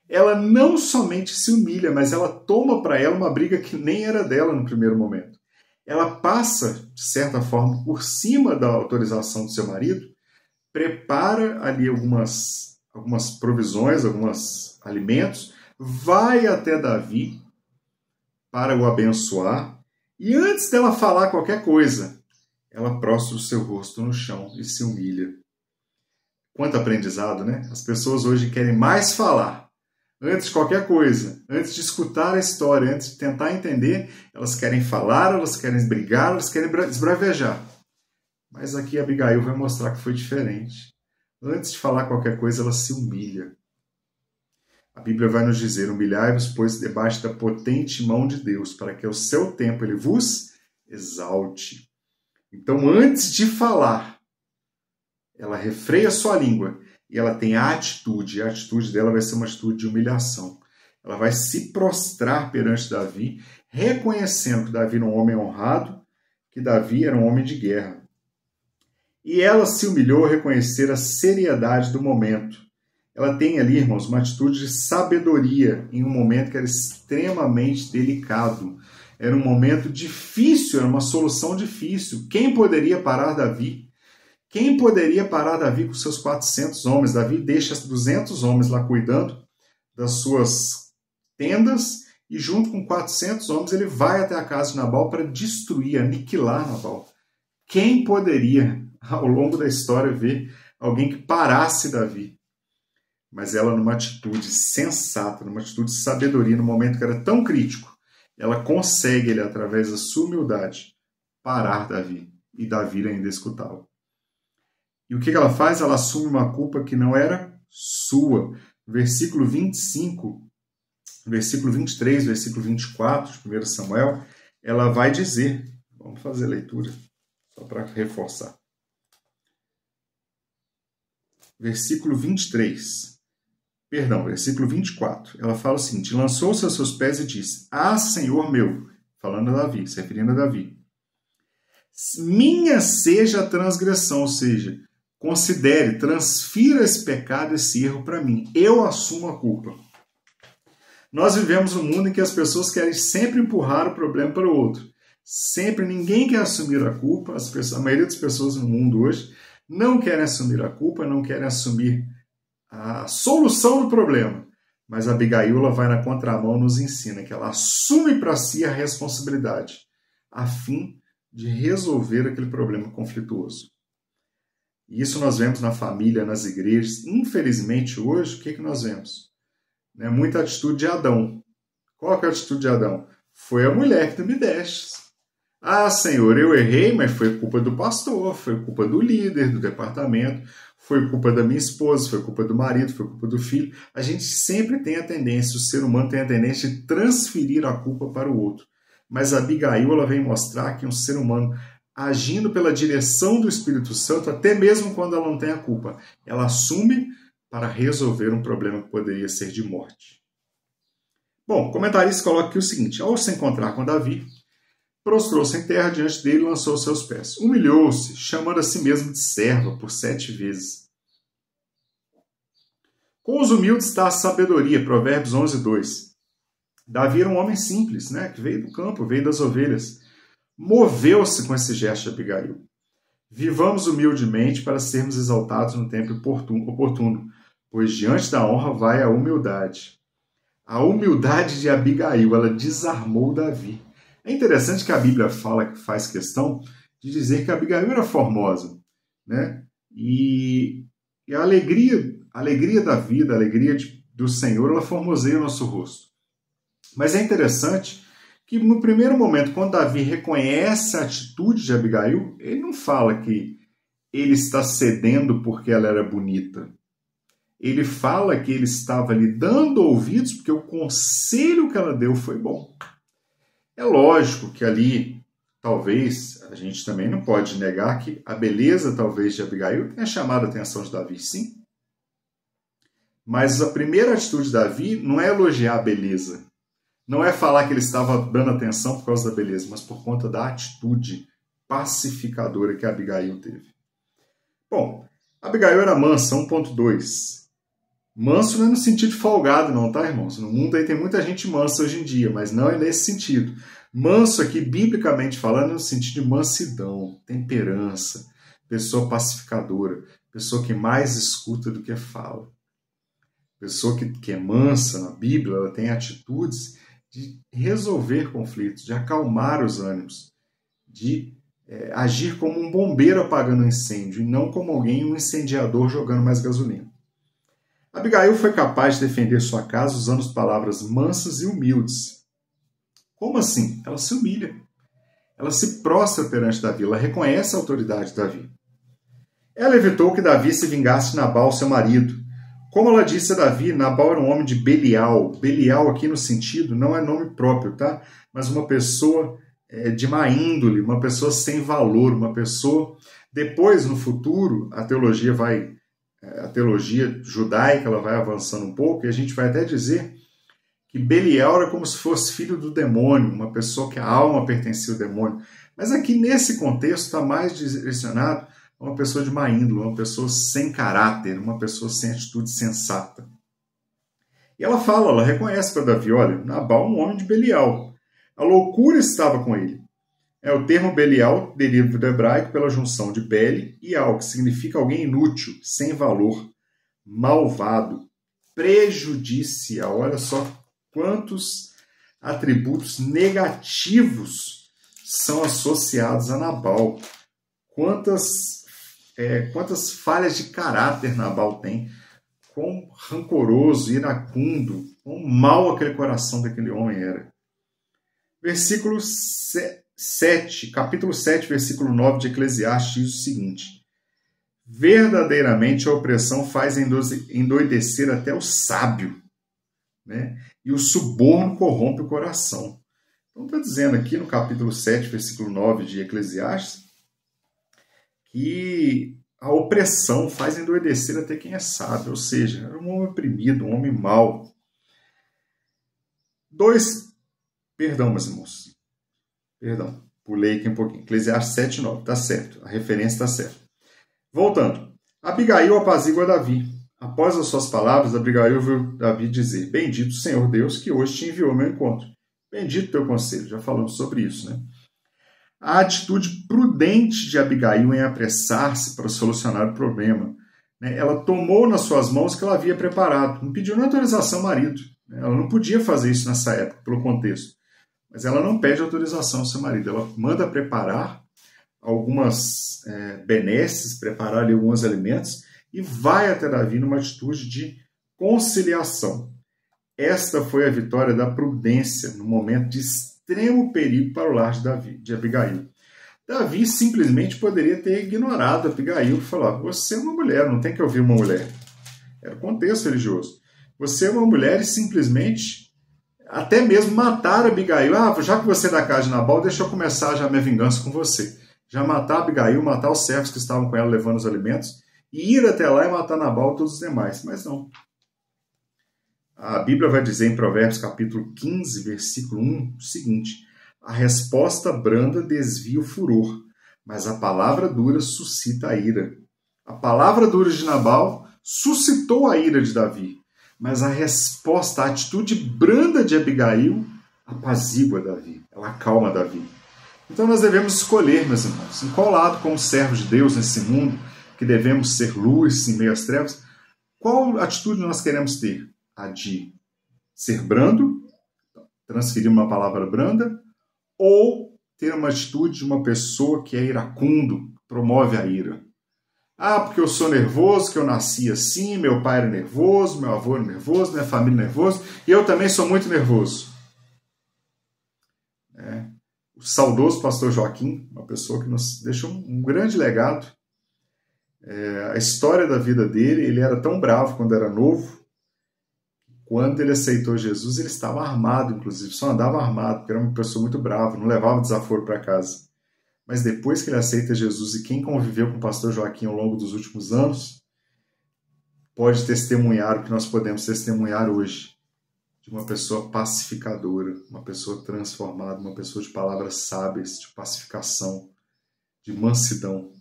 ela não somente se humilha, mas ela toma para ela uma briga que nem era dela no primeiro momento. Ela passa, de certa forma, por cima da autorização do seu marido, prepara ali algumas provisões, alguns alimentos, vai até Davi para o abençoar, e antes dela falar qualquer coisa, ela prostra o seu rosto no chão e se humilha. Quanto aprendizado, né? As pessoas hoje querem mais falar. Antes de qualquer coisa, antes de escutar a história, antes de tentar entender, elas querem falar, elas querem brigar, elas querem esbravejar. Mas aqui Abigail vai mostrar que foi diferente. Antes de falar qualquer coisa, ela se humilha. A Bíblia vai nos dizer, humilhai-vos, pois, debaixo da potente mão de Deus, para que ao seu tempo ele vos exalte. Então, antes de falar, ela refreia sua língua e ela tem a atitude. A atitude dela vai ser uma atitude de humilhação. Ela vai se prostrar perante Davi, reconhecendo que Davi era um homem honrado, que Davi era um homem de guerra. E ela se humilhou a reconhecer a seriedade do momento. Ela tem ali, irmãos, uma atitude de sabedoria em um momento que era extremamente delicado. Era um momento difícil, era uma solução difícil. Quem poderia parar Davi? Quem poderia parar Davi com seus 400 homens? Davi deixa 200 homens lá cuidando das suas tendas e junto com 400 homens ele vai até a casa de Nabal para destruir, aniquilar Nabal. Quem poderia, ao longo da história, ver alguém que parasse Davi? mas ela numa atitude sensata, numa atitude de sabedoria, no momento que era tão crítico, ela consegue, ele, através da sua humildade, parar Davi, e Davi ainda escutá-lo. E o que ela faz? Ela assume uma culpa que não era sua. Versículo 25, versículo 23, versículo 24 de 1 Samuel, ela vai dizer, vamos fazer a leitura, só para reforçar. Versículo 23, perdão, versículo 24, ela fala o seguinte: lançou-se aos seus pés e disse: Ah, Senhor meu, falando a Davi, se referindo a Davi, minha seja a transgressão, ou seja, considere, transfira esse pecado, esse erro para mim, eu assumo a culpa. Nós vivemos um mundo em que as pessoas querem sempre empurrar o problema para o outro. Sempre, ninguém quer assumir a culpa. A maioria das pessoas no mundo hoje não querem assumir a culpa, não querem assumir a solução do problema. Mas a Abigail, ela vai na contramão, nos ensina que ela assume para si a responsabilidade, a fim de resolver aquele problema conflituoso. E isso nós vemos na família, nas igrejas. Infelizmente, hoje, o que nós vemos? Muita atitude de Adão. Qual que é a atitude de Adão? Foi a mulher que tu me destes. Ah, Senhor, eu errei, mas foi culpa do pastor, foi culpa do líder do departamento, foi culpa da minha esposa, foi culpa do marido, foi culpa do filho. A gente sempre tem a tendência, o ser humano tem a tendência de transferir a culpa para o outro. Mas a Abigail, ela vem mostrar que um ser humano, agindo pela direção do Espírito Santo, até mesmo quando ela não tem a culpa, ela assume para resolver um problema que poderia ser de morte. Bom, o comentarista coloca aqui o seguinte: ao se encontrar com Davi, prostrou-se em terra diante dele e lançou os seus pés. Humilhou-se, chamando a si mesmo de serva por 7 vezes. Com os humildes está a sabedoria, Provérbios 11:2. Davi era um homem simples, que veio do campo, veio das ovelhas. Moveu-se com esse gesto de Abigail. Vivamos humildemente para sermos exaltados no tempo oportuno, pois diante da honra vai a humildade. A humildade de Abigail, ela desarmou Davi. É interessante que a Bíblia faz questão de dizer que Abigail era formosa, E a alegria da vida, a alegria do Senhor, ela formoseia o nosso rosto. Mas é interessante que no primeiro momento, quando Davi reconhece a atitude de Abigail, ele não fala que ele está cedendo porque ela era bonita. Ele fala que ele estava lhe dando ouvidos porque o conselho que ela deu foi bom. É lógico que ali, talvez, a gente também não pode negar que a beleza, talvez, de Abigail tenha chamado a atenção de Davi, sim. Mas a primeira atitude de Davi não é elogiar a beleza. Não é falar que ele estava dando atenção por causa da beleza, mas por conta da atitude pacificadora que a Abigail teve. Bom, Abigail era mansa, 1.2. Manso não é no sentido de folgado não, tá, irmãos? No mundo aí tem muita gente mansa hoje em dia, mas não é nesse sentido. Manso aqui, biblicamente falando, é no sentido de mansidão, temperança, pessoa pacificadora, pessoa que mais escuta do que fala. Pessoa que é mansa na Bíblia, ela tem atitudes de resolver conflitos, de acalmar os ânimos, de agir como um bombeiro apagando um incêndio e não como um incendiador jogando mais gasolina. Abigail foi capaz de defender sua casa usando palavras mansas e humildes. Como assim? Ela se humilha. Ela se prostra perante Davi, ela reconhece a autoridade de Davi. Ela evitou que Davi se vingasse de Nabal, seu marido. Como ela disse a Davi, Nabal era um homem de Belial. Belial aqui no sentido não é nome próprio, tá? Mas uma pessoa de má índole, uma pessoa sem valor, uma pessoa... Depois, no futuro, a teologia judaica ela vai avançando um pouco e a gente vai até dizer que Belial era como se fosse filho do demônio, uma pessoa que a alma pertencia ao demônio. Mas aqui nesse contexto está mais direcionado a uma pessoa de má índole, uma pessoa sem caráter, uma pessoa sem atitude sensata. E ela reconhece para Davi, olha, Nabal é um homem de Belial. A loucura estava com ele. O termo Belial deriva do hebraico pela junção de Beli e Al, que significa alguém inútil, sem valor, malvado, prejudicial. Olha só quantos atributos negativos são associados a Nabal. Quantas falhas de caráter Nabal tem. quão rancoroso, iracundo, quão mau aquele coração daquele homem era. Versículo 7, capítulo 7, versículo 9 de Eclesiastes diz o seguinte: verdadeiramente a opressão faz endoidecer até o sábio, né? E o suborno corrompe o coração. Então está dizendo aqui no capítulo 7, versículo 9 de Eclesiastes, que a opressão faz endoidecer até quem é sábio, ou seja, era um homem oprimido, um homem mau. Perdão, meus irmãos. Perdão, pulei aqui um pouquinho. Eclesiastes 7, 9, está certo, a referência está certa. Voltando. Abigail apazigua Davi. Após as suas palavras, Abigail viu Davi dizer: bendito o Senhor Deus que hoje te enviou ao meu encontro. Bendito teu conselho. Já falamos sobre isso, né? A atitude prudente de Abigail em apressar-se para solucionar o problema, né? Ela tomou nas suas mãos o que ela havia preparado. Não pediu nem autorização ao marido. Né? Ela não podia fazer isso nessa época, pelo contexto. Mas ela não pede autorização ao seu marido. Ela manda preparar algumas benesses, preparar ali alguns alimentos e vai até Davi numa atitude de conciliação. Esta foi a vitória da prudência no momento de extremo perigo para o lar de Abigail. Davi simplesmente poderia ter ignorado Abigail e falar: você é uma mulher, não tem que ouvir uma mulher. Era o contexto religioso. Você é uma mulher e simplesmente até mesmo matar Abigail. Já que você é da casa de Nabal, deixa eu começar já a minha vingança com você. Já matar Abigail, matar os servos que estavam com ela levando os alimentos, e ir até lá e matar Nabal e todos os demais. Mas não. A Bíblia vai dizer em Provérbios capítulo 15, versículo 1, o seguinte: a resposta branda desvia o furor, mas a palavra dura suscita a ira. A palavra dura de Nabal suscitou a ira de Davi, mas a resposta, a atitude branda de Abigail apazigua Davi, ela acalma Davi. Então nós devemos escolher, meus irmãos, em qual lado, como servos de Deus nesse mundo, que devemos ser luz em meio às trevas, qual atitude nós queremos ter? A de ser brando, transferir uma palavra branda, ou ter uma atitude de uma pessoa que é iracundo, promove a ira. Porque eu sou nervoso, que eu nasci assim, meu pai era nervoso, meu avô era nervoso, minha família é nervosa, e eu também sou muito nervoso. O saudoso pastor Joaquim, uma pessoa que nos deixou um grande legado. A história da vida dele, ele era tão bravo quando era novo. Quando ele aceitou Jesus, ele estava armado, inclusive, só andava armado, porque era uma pessoa muito brava, não levava desaforo para casa. Mas depois que ele aceita Jesus, e quem conviveu com o pastor Joaquim ao longo dos últimos anos, pode testemunhar o que nós podemos testemunhar hoje, de uma pessoa pacificadora, uma pessoa transformada, uma pessoa de palavras sábias, de pacificação, de mansidão.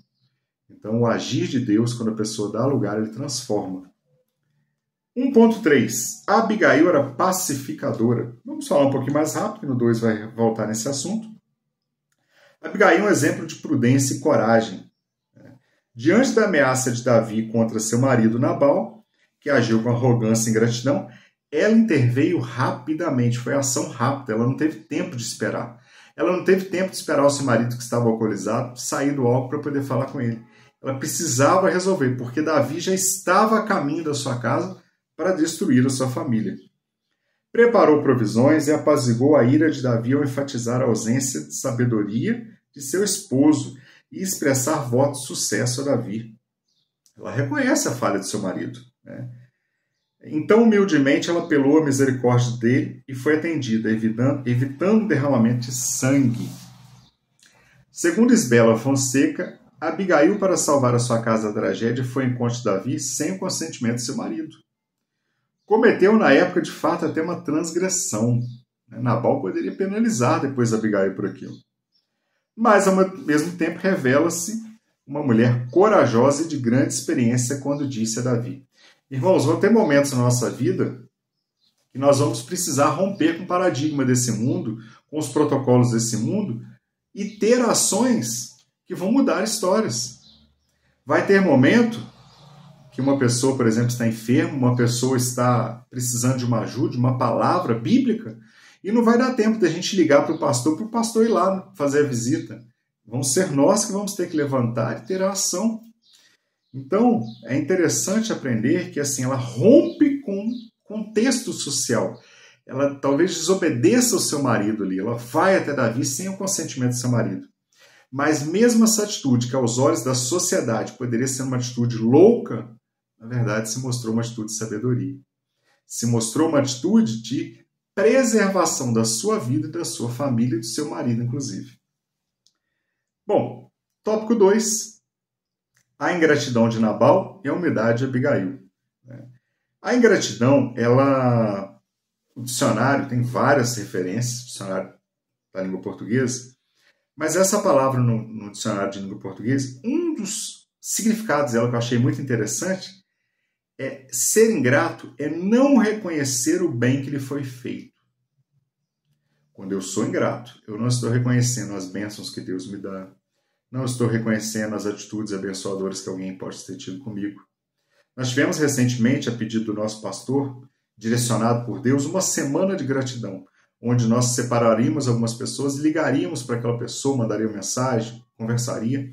Então, o agir de Deus, quando a pessoa dá lugar, ele transforma. 1.3. Abigail era pacificadora. Vamos falar um pouquinho mais rápido, que no 2 vai voltar nesse assunto. Abigail é um exemplo de prudência e coragem. Diante da ameaça de Davi contra seu marido Nabal, que agiu com arrogância e ingratidão, ela interveio rapidamente, foi ação rápida, ela não teve tempo de esperar. Ela não teve tempo de esperar o seu marido, que estava alcoolizado, sair do álcool para poder falar com ele. Ela precisava resolver, porque Davi já estava a caminho da sua casa para destruir a sua família. Preparou provisões e apaziguou a ira de Davi ao enfatizar a ausência de sabedoria de seu esposo e expressar votos de sucesso a Davi. Ela reconhece a falha de seu marido, né? Então, humildemente, ela apelou à misericórdia dele e foi atendida, evitando derramamento de sangue. Segundo Isbela Fonseca, Abigail, para salvar a sua casa da tragédia, foi ao encontro de Davi sem o consentimento de seu marido. Cometeu, na época, de fato, até uma transgressão. Nabal poderia penalizar depois Abigail por aquilo. Mas, ao mesmo tempo, revela-se uma mulher corajosa e de grande experiência quando disse a Davi: irmãos, vão ter momentos na nossa vida que nós vamos precisar romper com o paradigma desse mundo, com os protocolos desse mundo, e ter ações que vão mudar histórias. Vai ter momento que uma pessoa, por exemplo, está enferma, uma pessoa está precisando de uma ajuda, de uma palavra bíblica, e não vai dar tempo da gente ligar para o pastor ir lá fazer a visita. Vamos ser nós que vamos ter que levantar e ter a ação. Então, é interessante aprender que assim ela rompe com o contexto social. Ela talvez desobedeça o seu marido ali, ela vai até Davi sem o consentimento do seu marido. Mas mesmo essa atitude, que aos olhos da sociedade poderia ser uma atitude louca, na verdade se mostrou uma atitude de sabedoria. Se mostrou uma atitude de preservação da sua vida, da sua família e do seu marido, inclusive. Bom, tópico 2. A ingratidão de Nabal e a humildade de Abigail. A ingratidão, o dicionário tem várias referências, o dicionário da língua portuguesa, mas essa palavra no dicionário de língua portuguesa, um dos significados dela que eu achei muito interessante é ser ingrato é não reconhecer o bem que lhe foi feito. Quando eu sou ingrato, eu não estou reconhecendo as bênçãos que Deus me dá, não estou reconhecendo as atitudes abençoadoras que alguém pode ter tido comigo. Nós tivemos recentemente, a pedido do nosso pastor, direcionado por Deus, uma semana de gratidão, onde nós separaríamos algumas pessoas, ligaríamos para aquela pessoa, mandaria uma mensagem, conversaria,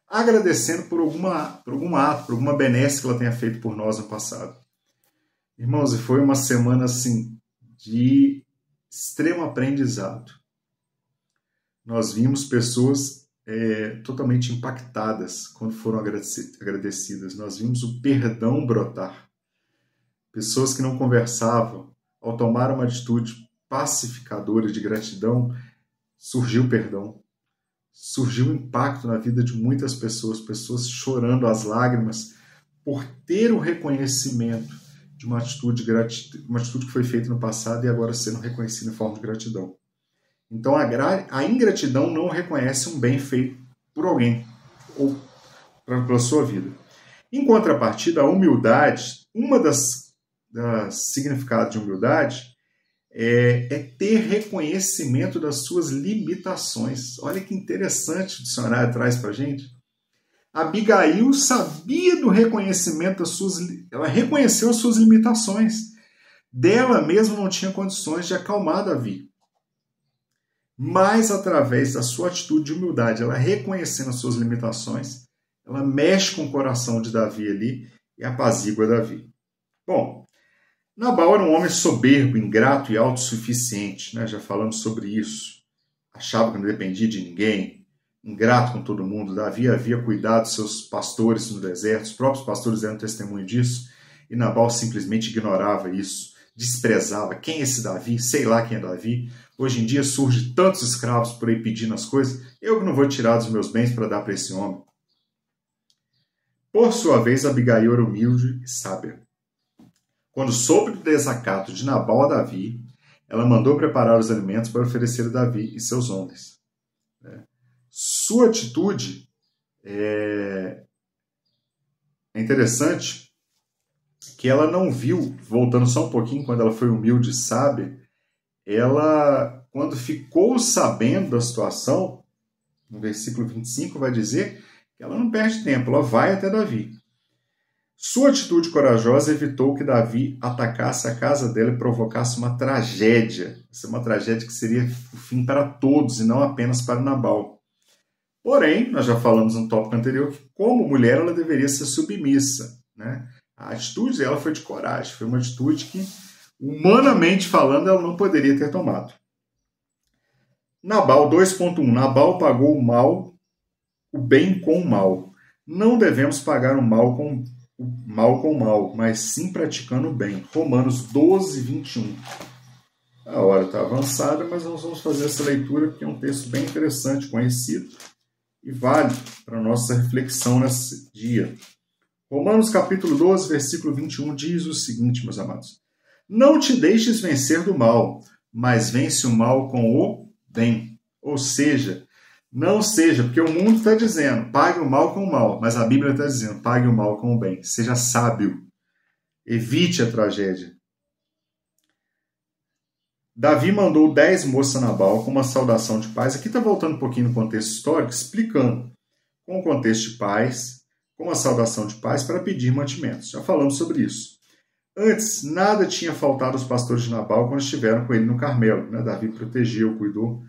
agradecendo por algum ato, por alguma benesse que ela tenha feito por nós no passado. Irmãos, e foi uma semana assim de extremo aprendizado. Nós vimos pessoas totalmente impactadas quando foram agradecidas. Nós vimos o perdão brotar. Pessoas que não conversavam, ao tomar uma atitude pacificadora de gratidão, surgiu o perdão. Surgiu um impacto na vida de muitas pessoas, pessoas chorando às lágrimas por ter o reconhecimento de uma atitude que foi feita no passado e agora sendo reconhecida em forma de gratidão. Então a ingratidão não reconhece um bem feito por alguém ou pela sua vida. Em contrapartida, a humildade, uma das significados de humildade é ter reconhecimento das suas limitações. Olha que interessante o dicionário traz para a gente. Abigail sabia do reconhecimento ela reconheceu as suas limitações. Dela mesma não tinha condições de acalmar Davi. Mas através da sua atitude de humildade, ela reconhecendo as suas limitações, ela mexe com o coração de Davi ali e apazigua Davi. Bom, Nabal era um homem soberbo, ingrato e autossuficiente, né? Já falamos sobre isso. Achava que não dependia de ninguém, ingrato com todo mundo. Davi havia cuidado dos seus pastores no deserto, os próprios pastores deram testemunho disso, e Nabal simplesmente ignorava isso, desprezava. Quem é esse Davi? Sei lá quem é Davi. Hoje em dia surge tantos escravos por aí pedindo as coisas, eu que não vou tirar dos meus bens para dar para esse homem. Por sua vez, Abigail era humilde e sábia. Quando soube do desacato de Nabal a Davi, ela mandou preparar os alimentos para oferecer a Davi e seus homens. Sua atitude é interessante que ela não viu, voltando só um pouquinho, quando ela foi humilde e sábia, ela, quando ficou sabendo da situação, no versículo 25 vai dizer que ela não perde tempo, ela vai até Davi. Sua atitude corajosa evitou que Davi atacasse a casa dela e provocasse uma tragédia. Essa é uma tragédia que seria o fim para todos e não apenas para Nabal. Porém, nós já falamos no tópico anterior que, como mulher, ela deveria ser submissa, né? A atitude dela foi de coragem, foi uma atitude que, humanamente falando, ela não poderia ter tomado. Nabal 2.1. Nabal pagou o bem com o mal. Não devemos pagar o mal com o mal, mas sim praticando o bem. Romanos 12:21. A hora está avançada, mas nós vamos fazer essa leitura, porque é um texto bem interessante, conhecido, e vale para a nossa reflexão nesse dia. Romanos capítulo 12, versículo 21 diz o seguinte, meus amados. Não te deixes vencer do mal, mas vence o mal com o bem. Ou seja, não seja, porque o mundo está dizendo, pague o mal com o mal, mas a Bíblia está dizendo, pague o mal com o bem. Seja sábio, evite a tragédia. Davi mandou 10 moças a Nabal com uma saudação de paz. Aqui está voltando um pouquinho no contexto histórico, explicando com o contexto de paz, com uma saudação de paz para pedir mantimentos. Já falamos sobre isso. Antes, nada tinha faltado aos pastores de Nabal quando estiveram com ele no Carmelo. Né? Davi protegeu, cuidou.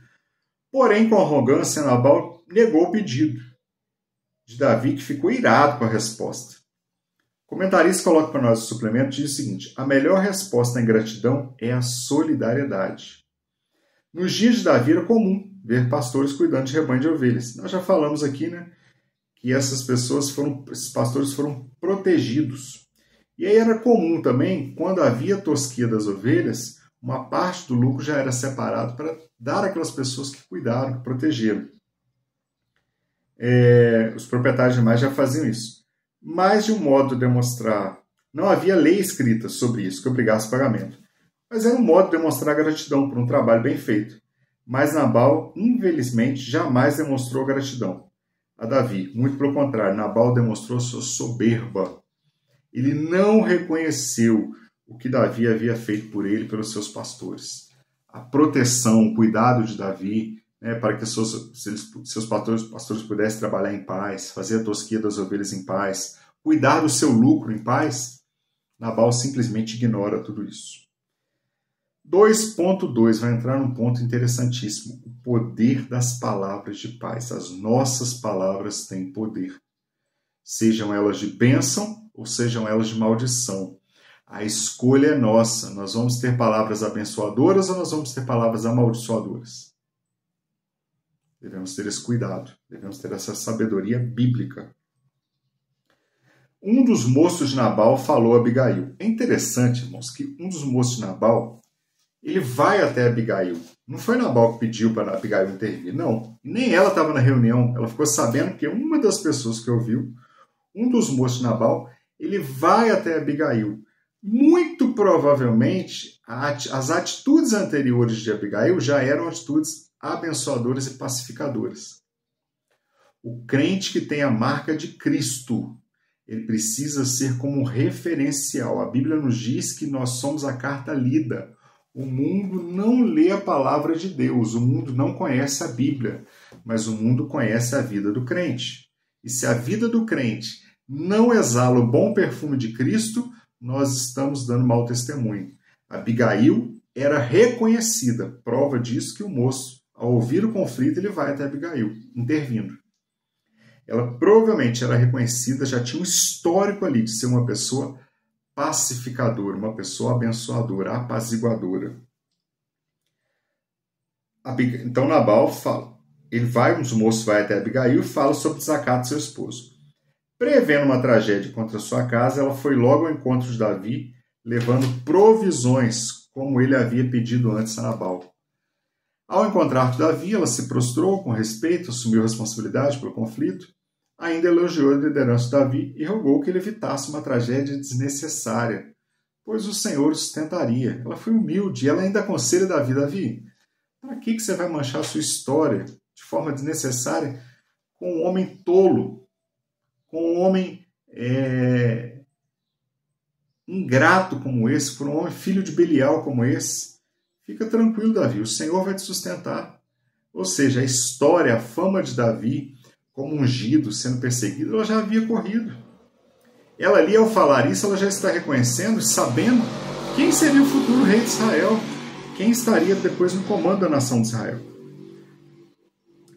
Porém, com arrogância, Nabal negou o pedido. de Davi, que ficou irado com a resposta. O comentarista coloca para nós o suplemento e diz o seguinte: a melhor resposta à ingratidão é a solidariedade. Nos dias de Davi era comum ver pastores cuidando de rebanho de ovelhas. Nós já falamos aqui, né, que esses pastores foram protegidos. E aí era comum também, quando havia tosquia das ovelhas, uma parte do lucro já era separado para dar àquelas pessoas que cuidaram, que protegeram. Os proprietários de animais já faziam isso. Mas de um modo de demonstrar, não havia lei escrita sobre isso, que obrigasse pagamento. Mas era um modo de demonstrar gratidão por um trabalho bem feito. Mas Nabal, infelizmente, jamais demonstrou gratidão a Davi. Muito pelo contrário, Nabal demonstrou sua soberba. Ele não reconheceu o que Davi havia feito por ele, pelos seus pastores. A proteção, o cuidado de Davi, né, para que seus pastores pudessem trabalhar em paz, fazer a tosquia das ovelhas em paz, cuidar do seu lucro em paz, Nabal simplesmente ignora tudo isso. 2.2 vai entrar num ponto interessantíssimo. O poder das palavras de paz. As nossas palavras têm poder. Sejam elas de bênção ou sejam elas de maldição. A escolha é nossa. Nós vamos ter palavras abençoadoras ou nós vamos ter palavras amaldiçoadoras? Devemos ter esse cuidado. Devemos ter essa sabedoria bíblica. Um dos moços de Nabal falou a Abigail. É interessante, irmãos, que um dos moços de Nabal, ele vai até Abigail. Não foi Nabal que pediu para Abigail intervir, não. Nem ela estava na reunião. Ela ficou sabendo que uma das pessoas que ouviu, um dos moços de Nabal, ele vai até Abigail. Muito provavelmente, as atitudes anteriores de Abigail já eram atitudes abençoadoras e pacificadoras. O crente que tem a marca de Cristo, ele precisa ser como um referencial. A Bíblia nos diz que nós somos a carta lida. O mundo não lê a palavra de Deus, o mundo não conhece a Bíblia, mas o mundo conhece a vida do crente. E se a vida do crente não exala o bom perfume de Cristo, nós estamos dando mau testemunho. Abigail era reconhecida, prova disso que o moço, ao ouvir o conflito, ele vai até Abigail, intervindo. Ela provavelmente era reconhecida, já tinha um histórico ali de ser uma pessoa pacificadora, uma pessoa abençoadora, apaziguadora. Então Nabal fala, um dos moços vai até Abigail e fala sobre o desacato de seu esposo. Prevendo uma tragédia contra sua casa, ela foi logo ao encontro de Davi, levando provisões, como ele havia pedido antes a Nabal. Ao encontrar Davi, ela se prostrou com respeito, assumiu a responsabilidade pelo conflito, ainda elogiou a liderança de Davi e rogou que ele evitasse uma tragédia desnecessária, pois o Senhor o sustentaria. Ela foi humilde e ela ainda aconselha Davi, para que você vai manchar a sua história de forma desnecessária com um homem tolo, com um homem ingrato como esse, por um homem filho de Belial como esse? Fica tranquilo, Davi, o Senhor vai te sustentar. Ou seja, a história, a fama de Davi como ungido, sendo perseguido, ela já havia corrido. Ela ali, ao falar isso, ela já está reconhecendo, sabendo quem seria o futuro rei de Israel, quem estaria depois no comando da nação de Israel.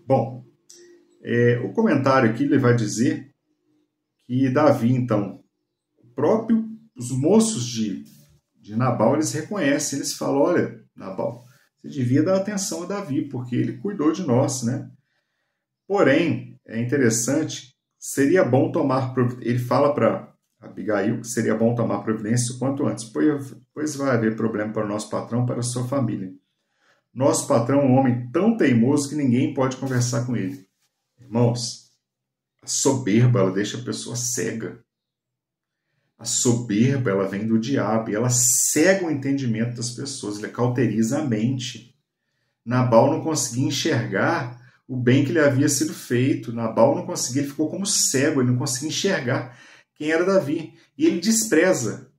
Bom, o comentário aqui ele vai dizer que Davi, então, os moços de Nabal, eles reconhecem, eles falam, olha, Nabal, você devia dar atenção a Davi, porque ele cuidou de nós, né? Porém, é interessante, seria bom tomar providência. Ele fala para Abigail que seria bom tomar providência o quanto antes, pois vai haver problema para o nosso patrão, para a sua família. Nosso patrão é um homem tão teimoso que ninguém pode conversar com ele. Irmãos, a soberba, ela deixa a pessoa cega. A soberba, ela vem do diabo e ela cega o entendimento das pessoas, ela cauteriza a mente. Nabal não conseguia enxergar o bem que lhe havia sido feito. Nabal não conseguia, ele ficou como cego, ele não conseguia enxergar quem era Davi. E ele despreza.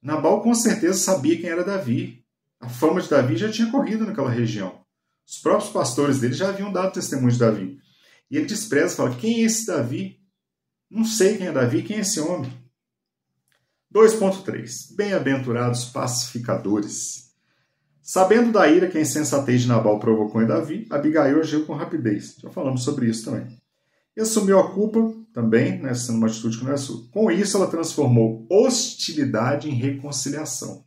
Nabal com certeza sabia quem era Davi. A fama de Davi já tinha corrido naquela região. Os próprios pastores dele já haviam dado testemunho de Davi. E ele despreza, fala, quem é esse Davi? Não sei quem é Davi, quem é esse homem? 2.3. Bem-aventurados pacificadores. Sabendo da ira que a insensatez de Nabal provocou em Davi, Abigail agiu com rapidez. Já falamos sobre isso também. E assumiu a culpa também, né, sendo uma atitude que não é sua. Com isso, ela transformou hostilidade em reconciliação.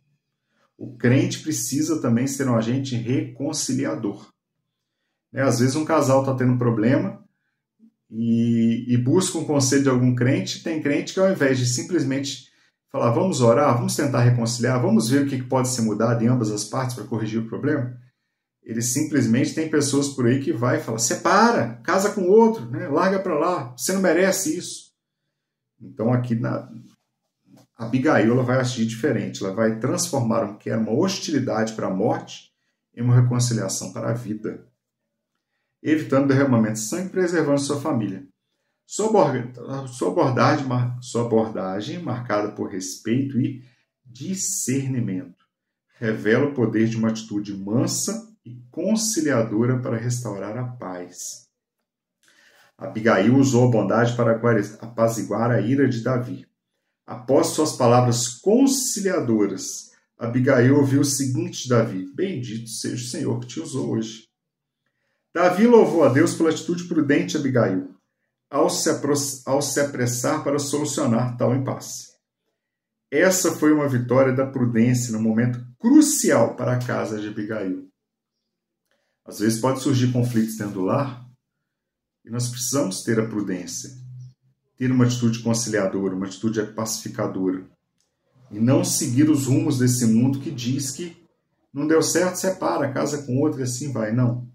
O crente precisa também ser um agente reconciliador. Às vezes um casal está tendo problema e busca um conselho de algum crente. Tem crente que ao invés de simplesmente falar, vamos orar, vamos tentar reconciliar, vamos ver o que pode ser mudado em ambas as partes para corrigir o problema, ele simplesmente tem pessoas por aí que vai e fala, separa, casa com outro, né? Larga para lá, você não merece isso. Então aqui Abigail ela vai agir diferente, ela vai transformar o que era uma hostilidade para a morte em uma reconciliação para a vida, evitando derramamento de sangue e preservando sua família. Sua abordagem, marcada por respeito e discernimento, revela o poder de uma atitude mansa e conciliadora para restaurar a paz. Abigail usou a bondade para apaziguar a ira de Davi. Após suas palavras conciliadoras, Abigail ouviu o seguinte de Davi: bendito seja o Senhor que te usou hoje. Davi louvou a Deus pela atitude prudente de Abigail, ao se apressar para solucionar tal impasse. Essa foi uma vitória da prudência no momento crucial para a casa de Abigail. Às vezes pode surgir conflitos dentro do lar e nós precisamos ter a prudência, ter uma atitude conciliadora, uma atitude pacificadora e não seguir os rumos desse mundo que diz que não deu certo, separa, casa com outro e assim vai. Não.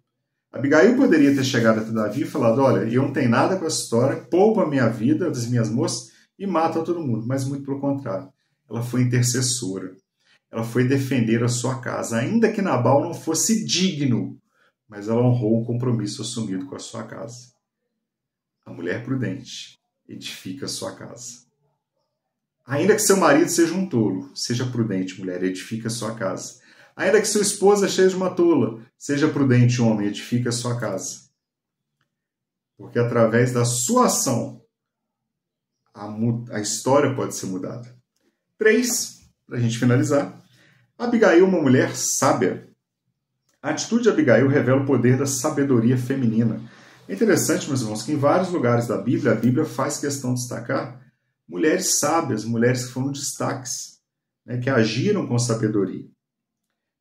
Abigail poderia ter chegado até Davi e falado, olha, eu não tenho nada com essa história, poupa a minha vida, das minhas moças e mata todo mundo. Mas muito pelo contrário. Ela foi intercessora. Ela foi defender a sua casa. Ainda que Nabal não fosse digno, mas ela honrou o compromisso assumido com a sua casa. A mulher prudente edifica a sua casa. Ainda que seu marido seja um tolo, seja prudente, mulher, edifica a sua casa. Ainda que sua esposa seja uma tola, seja prudente, homem, edifica a sua casa. Porque através da sua ação, a história pode ser mudada. 3, para a gente finalizar. Abigail, uma mulher sábia. A atitude de Abigail revela o poder da sabedoria feminina. É interessante, meus irmãos, que em vários lugares da Bíblia, a Bíblia faz questão de destacar mulheres sábias, mulheres que foram destaques, né, que agiram com sabedoria.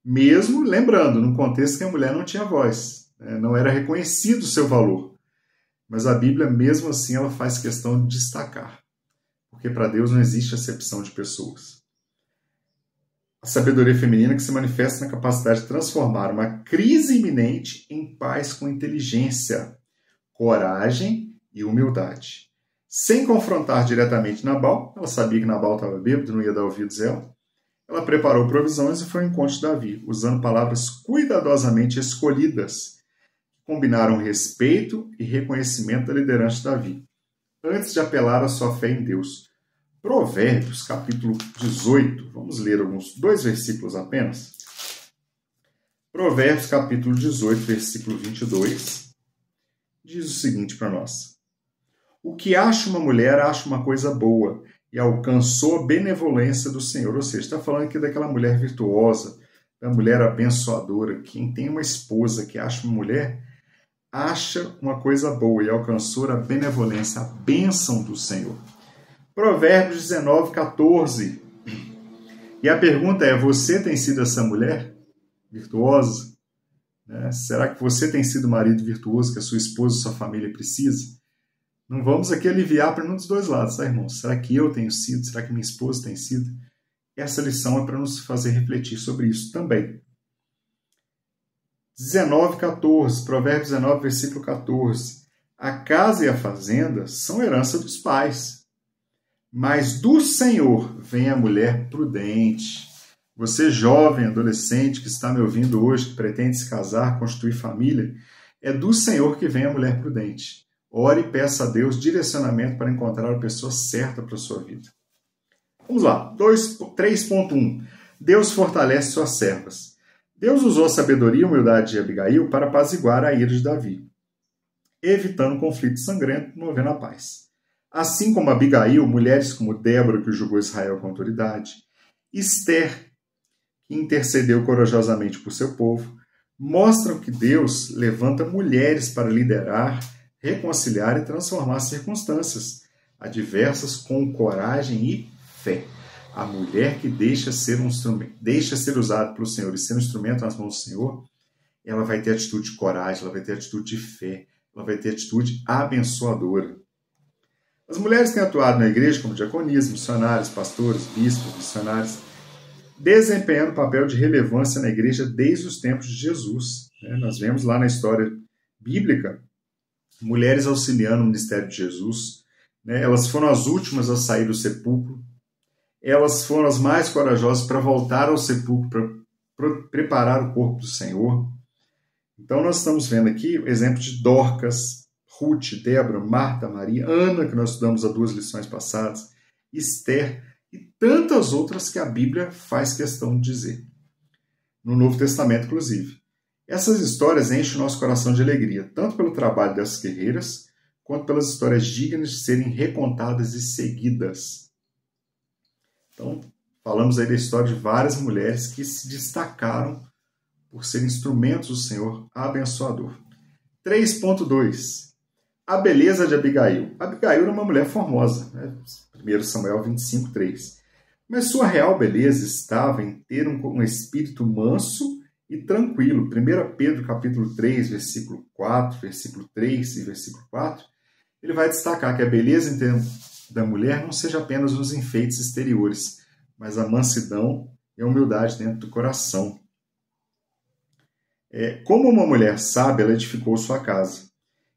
Mesmo, lembrando, num contexto que a mulher não tinha voz, né, não era reconhecido o seu valor. Mas a Bíblia, mesmo assim, ela faz questão de destacar. Porque para Deus não existe acepção de pessoas. A sabedoria feminina que se manifesta na capacidade de transformar uma crise iminente em paz com inteligência, coragem e humildade. Sem confrontar diretamente Nabal, ela sabia que Nabal estava bêbado, não ia dar ouvidos a ela. Ela preparou provisões e foi ao encontro de Davi, usando palavras cuidadosamente escolhidas, que combinaram respeito e reconhecimento da liderança de Davi, antes de apelar à sua fé em Deus. Provérbios, capítulo 18, vamos ler 2 versículos apenas. Provérbios, capítulo 18, versículo 22, diz o seguinte para nós. O que acha uma mulher, acha uma coisa boa, e alcançou a benevolência do Senhor. Ou seja, está falando aqui daquela mulher virtuosa, da mulher abençoadora. Quem tem uma esposa que acha uma mulher, acha uma coisa boa e alcançou a benevolência, a bênção do Senhor. Provérbios 19, 14. E a pergunta é, você tem sido essa mulher virtuosa? Será que você tem sido o marido virtuoso que a sua esposa e sua família precisa? Não vamos aqui aliviar para nenhum dos dois lados, tá, irmãos? Será que eu tenho sido? Será que minha esposa tem sido? Essa lição é para nos fazer refletir sobre isso também. 19, 14, Provérbios 19, versículo 14. A casa e a fazenda são herança dos pais, mas do Senhor vem a mulher prudente. Você, jovem, adolescente, que está me ouvindo hoje, que pretende se casar, constituir família, é do Senhor que vem a mulher prudente. Ore e peça a Deus direcionamento para encontrar a pessoa certa para a sua vida. Vamos lá, 3.1. Deus fortalece suas servas. Deus usou a sabedoria e humildade de Abigail para apaziguar a ira de Davi, evitando conflito sangrento, promovendo a paz. Assim como Abigail, mulheres como Débora, que julgou Israel com autoridade, Esther, que intercedeu corajosamente por seu povo, mostram que Deus levanta mulheres para liderar, reconciliar e transformar as circunstâncias adversas com coragem e fé. A mulher que deixa ser usada pelo Senhor e ser um instrumento nas mãos do Senhor, ela vai ter atitude de coragem, ela vai ter atitude de fé, ela vai ter atitude abençoadora. As mulheres têm atuado na igreja como diaconisas, missionários, pastores, bispos, missionários, desempenhando papel de relevância na igreja desde os tempos de Jesus. Nós vemos lá na história bíblica mulheres auxiliando o ministério de Jesus. Elas foram as últimas a sair do sepulcro. Elas foram as mais corajosas para voltar ao sepulcro, para preparar o corpo do Senhor. Então nós estamos vendo aqui o exemplo de Dorcas, Ruth, Débora, Marta, Maria, Ana, que nós estudamos há 2 lições passadas, Esther e tantas outras que a Bíblia faz questão de dizer. No Novo Testamento, inclusive. Essas histórias enchem o nosso coração de alegria, tanto pelo trabalho dessas guerreiras, quanto pelas histórias dignas de serem recontadas e seguidas. Então, falamos aí da história de várias mulheres que se destacaram por serem instrumentos do Senhor abençoador. 3.2. A beleza de Abigail. Abigail era uma mulher formosa, 1 Samuel 25:3. Mas sua real beleza estava em ter um espírito manso e tranquilo. 1 Pedro capítulo 3, versículo 4, versículo 3 e versículo 4, ele vai destacar que a beleza da mulher não seja apenas os enfeites exteriores, mas a mansidão e a humildade dentro do coração. Como uma mulher sábia, ela edificou sua casa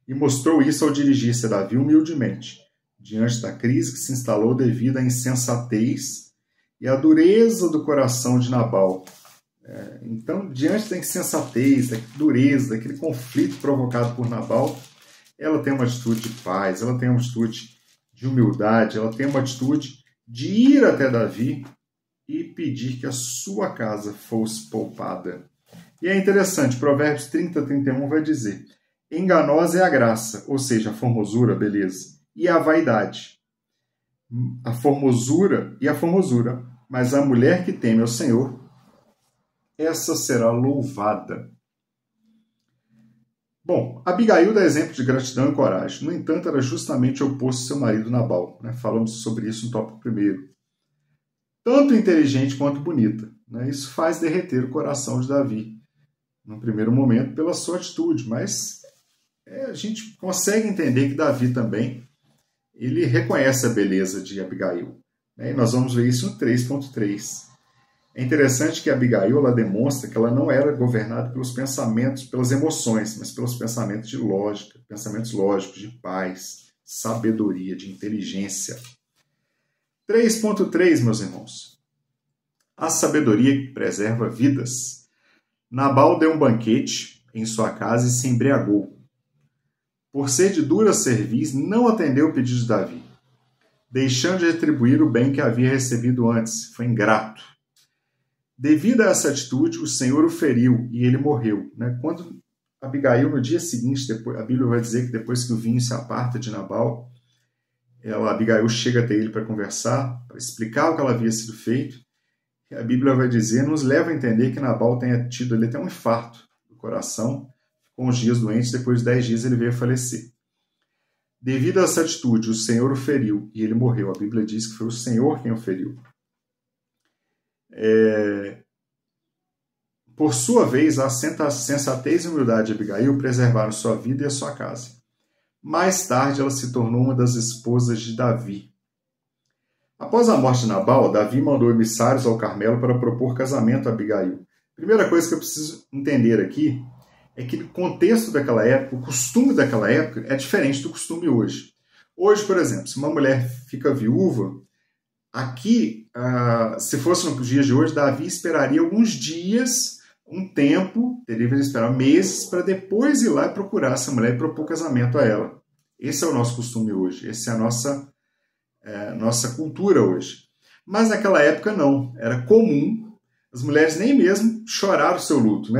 e mostrou isso ao dirigir-se a Davi humildemente, diante da crise que se instalou devido à insensatez e à dureza do coração de Nabal. Então, diante da insensatez, da dureza, daquele conflito provocado por Nabal, ela tem uma atitude de paz, ela tem uma atitude de humildade, ela tem uma atitude de ir até Davi e pedir que a sua casa fosse poupada. E é interessante, Provérbios 30:31 vai dizer: enganosa é a graça, ou seja, a formosura, a beleza, e a vaidade. A formosura, mas a mulher que teme ao Senhor, essa será louvada. Bom, Abigail dá exemplo de gratidão e coragem. No entanto, era justamente o oposto de seu marido Nabal. Falamos sobre isso no tópico 1. Tanto inteligente quanto bonita. Isso faz derreter o coração de Davi, no primeiro momento, pela sua atitude. Mas a gente consegue entender que Davi também ele reconhece a beleza de Abigail. E nós vamos ver isso no 3.3. É interessante que Abigail ela demonstra que ela não era governada pelos pensamentos, pelas emoções, mas pelos pensamentos de lógica, pensamentos lógicos, de paz, sabedoria, de inteligência. 3.3, meus irmãos. A sabedoria que preserva vidas. Nabal deu um banquete em sua casa e se embriagou. Por ser de dura cerviz, não atendeu o pedido de Davi, deixando de retribuir o bem que havia recebido antes. Foi ingrato. Devido a essa atitude, o Senhor o feriu e ele morreu. Quando Abigail, no dia seguinte, a Bíblia vai dizer que depois que o vinho se aparta de Nabal, Abigail chega até ele para conversar, para explicar o que ela havia sido feito. E a Bíblia vai dizer, nos leva a entender que Nabal tenha tido ali até um infarto do coração, com os dias doentes, depois de 10 dias ele veio a falecer. Devido a essa atitude, o Senhor o feriu e ele morreu. A Bíblia diz que foi o Senhor quem o feriu. Por sua vez, a sensatez e humildade de Abigail preservaram sua vida e a sua casa. Mais tarde, ela se tornou uma das esposas de Davi. Após a morte de Nabal, Davi mandou emissários ao Carmelo para propor casamento a Abigail. Primeira coisa que eu preciso entender aqui é que o contexto daquela época, o costume daquela época é diferente do costume hoje. Hoje, por exemplo, se uma mulher fica viúva, aqui, se fosse nos dias de hoje, Davi esperaria alguns dias, um tempo, teria que esperar meses, para depois ir lá e procurar essa mulher e propor casamento a ela. Esse é o nosso costume hoje, essa é a nossa cultura hoje. Mas naquela época não, era comum as mulheres nem mesmo chorar o seu luto.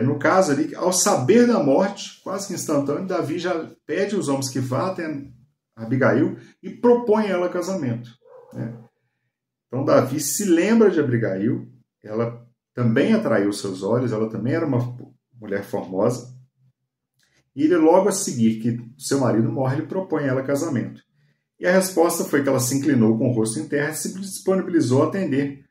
No caso ali, ao saber da morte, quase que instantâneo, Davi já pede aos homens que vá até Abigail e propõe a ela casamento. Então Davi se lembra de Abigail, ela também atraiu seus olhos, ela também era uma mulher formosa, E ele, logo a seguir que seu marido morre, ele propõe a ela casamento. E a resposta foi que ela se inclinou com o rosto em terra e se disponibilizou a atender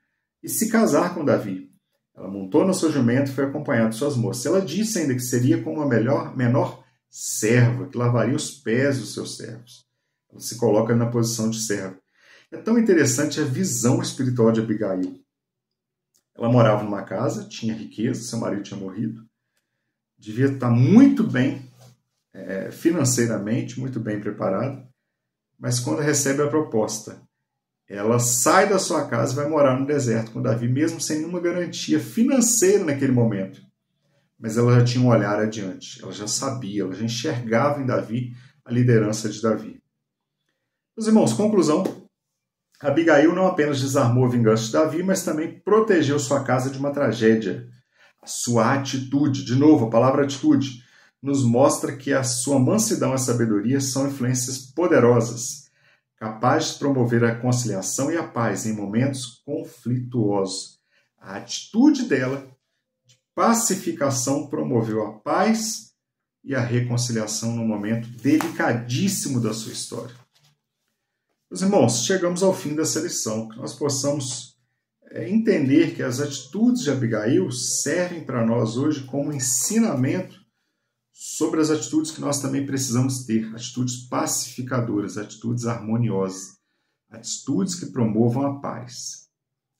e se casar com Davi. Ela montou no seu jumento e foi acompanhada de suas moças. Ela disse ainda que seria como a menor serva, que lavaria os pés dos seus servos. Ela se coloca na posição de serva. É tão interessante a visão espiritual de Abigail. Ela morava numa casa, tinha riqueza, seu marido tinha morrido, devia estar muito bem financeiramente, muito bem preparada, mas quando recebe a proposta, ela sai da sua casa e vai morar no deserto com Davi, mesmo sem nenhuma garantia financeira naquele momento. Mas ela já tinha um olhar adiante, ela já sabia, ela já enxergava em Davi a liderança de Davi. Meus irmãos, conclusão, Abigail não apenas desarmou a vingança de Davi, mas também protegeu sua casa de uma tragédia. A sua atitude, de novo, a palavra atitude, nos mostra que a sua mansidão e a sabedoria são influências poderosas, capazes de promover a conciliação e a paz em momentos conflituosos. A atitude dela, de pacificação, promoveu a paz e a reconciliação num momento delicadíssimo da sua história. Meus irmãos, chegamos ao fim dessa lição, que nós possamos entender que as atitudes de Abigail servem para nós hoje como ensinamento sobre as atitudes que nós também precisamos ter, atitudes pacificadoras, atitudes harmoniosas, atitudes que promovam a paz.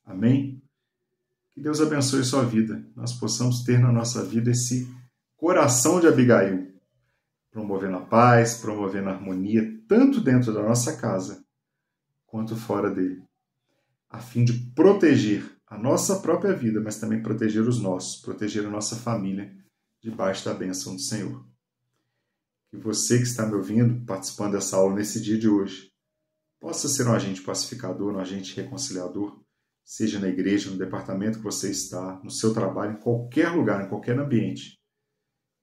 Amém? Que Deus abençoe sua vida, nós possamos ter na nossa vida esse coração de Abigail, promovendo a paz, promovendo a harmonia, tanto dentro da nossa casa, quanto fora dele, a fim de proteger a nossa própria vida, mas também proteger os nossos, proteger a nossa família, debaixo da bênção do Senhor. Que você que está me ouvindo, participando dessa aula nesse dia de hoje, possa ser um agente pacificador, um agente reconciliador, seja na igreja, no departamento que você está, no seu trabalho, em qualquer lugar, em qualquer ambiente.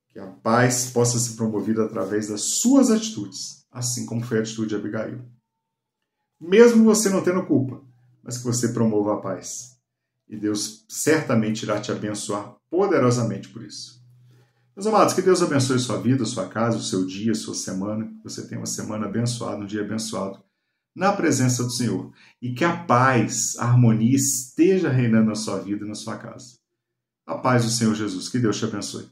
Que a paz possa ser promovida através das suas atitudes, assim como foi a atitude de Abigail. Mesmo você não tendo culpa, mas que você promova a paz. E Deus certamente irá te abençoar poderosamente por isso. Meus amados, que Deus abençoe sua vida, sua casa, o seu dia, sua semana. Que você tenha uma semana abençoada, um dia abençoado, na presença do Senhor. E que a paz, a harmonia esteja reinando na sua vida e na sua casa. A paz do Senhor Jesus. Que Deus te abençoe.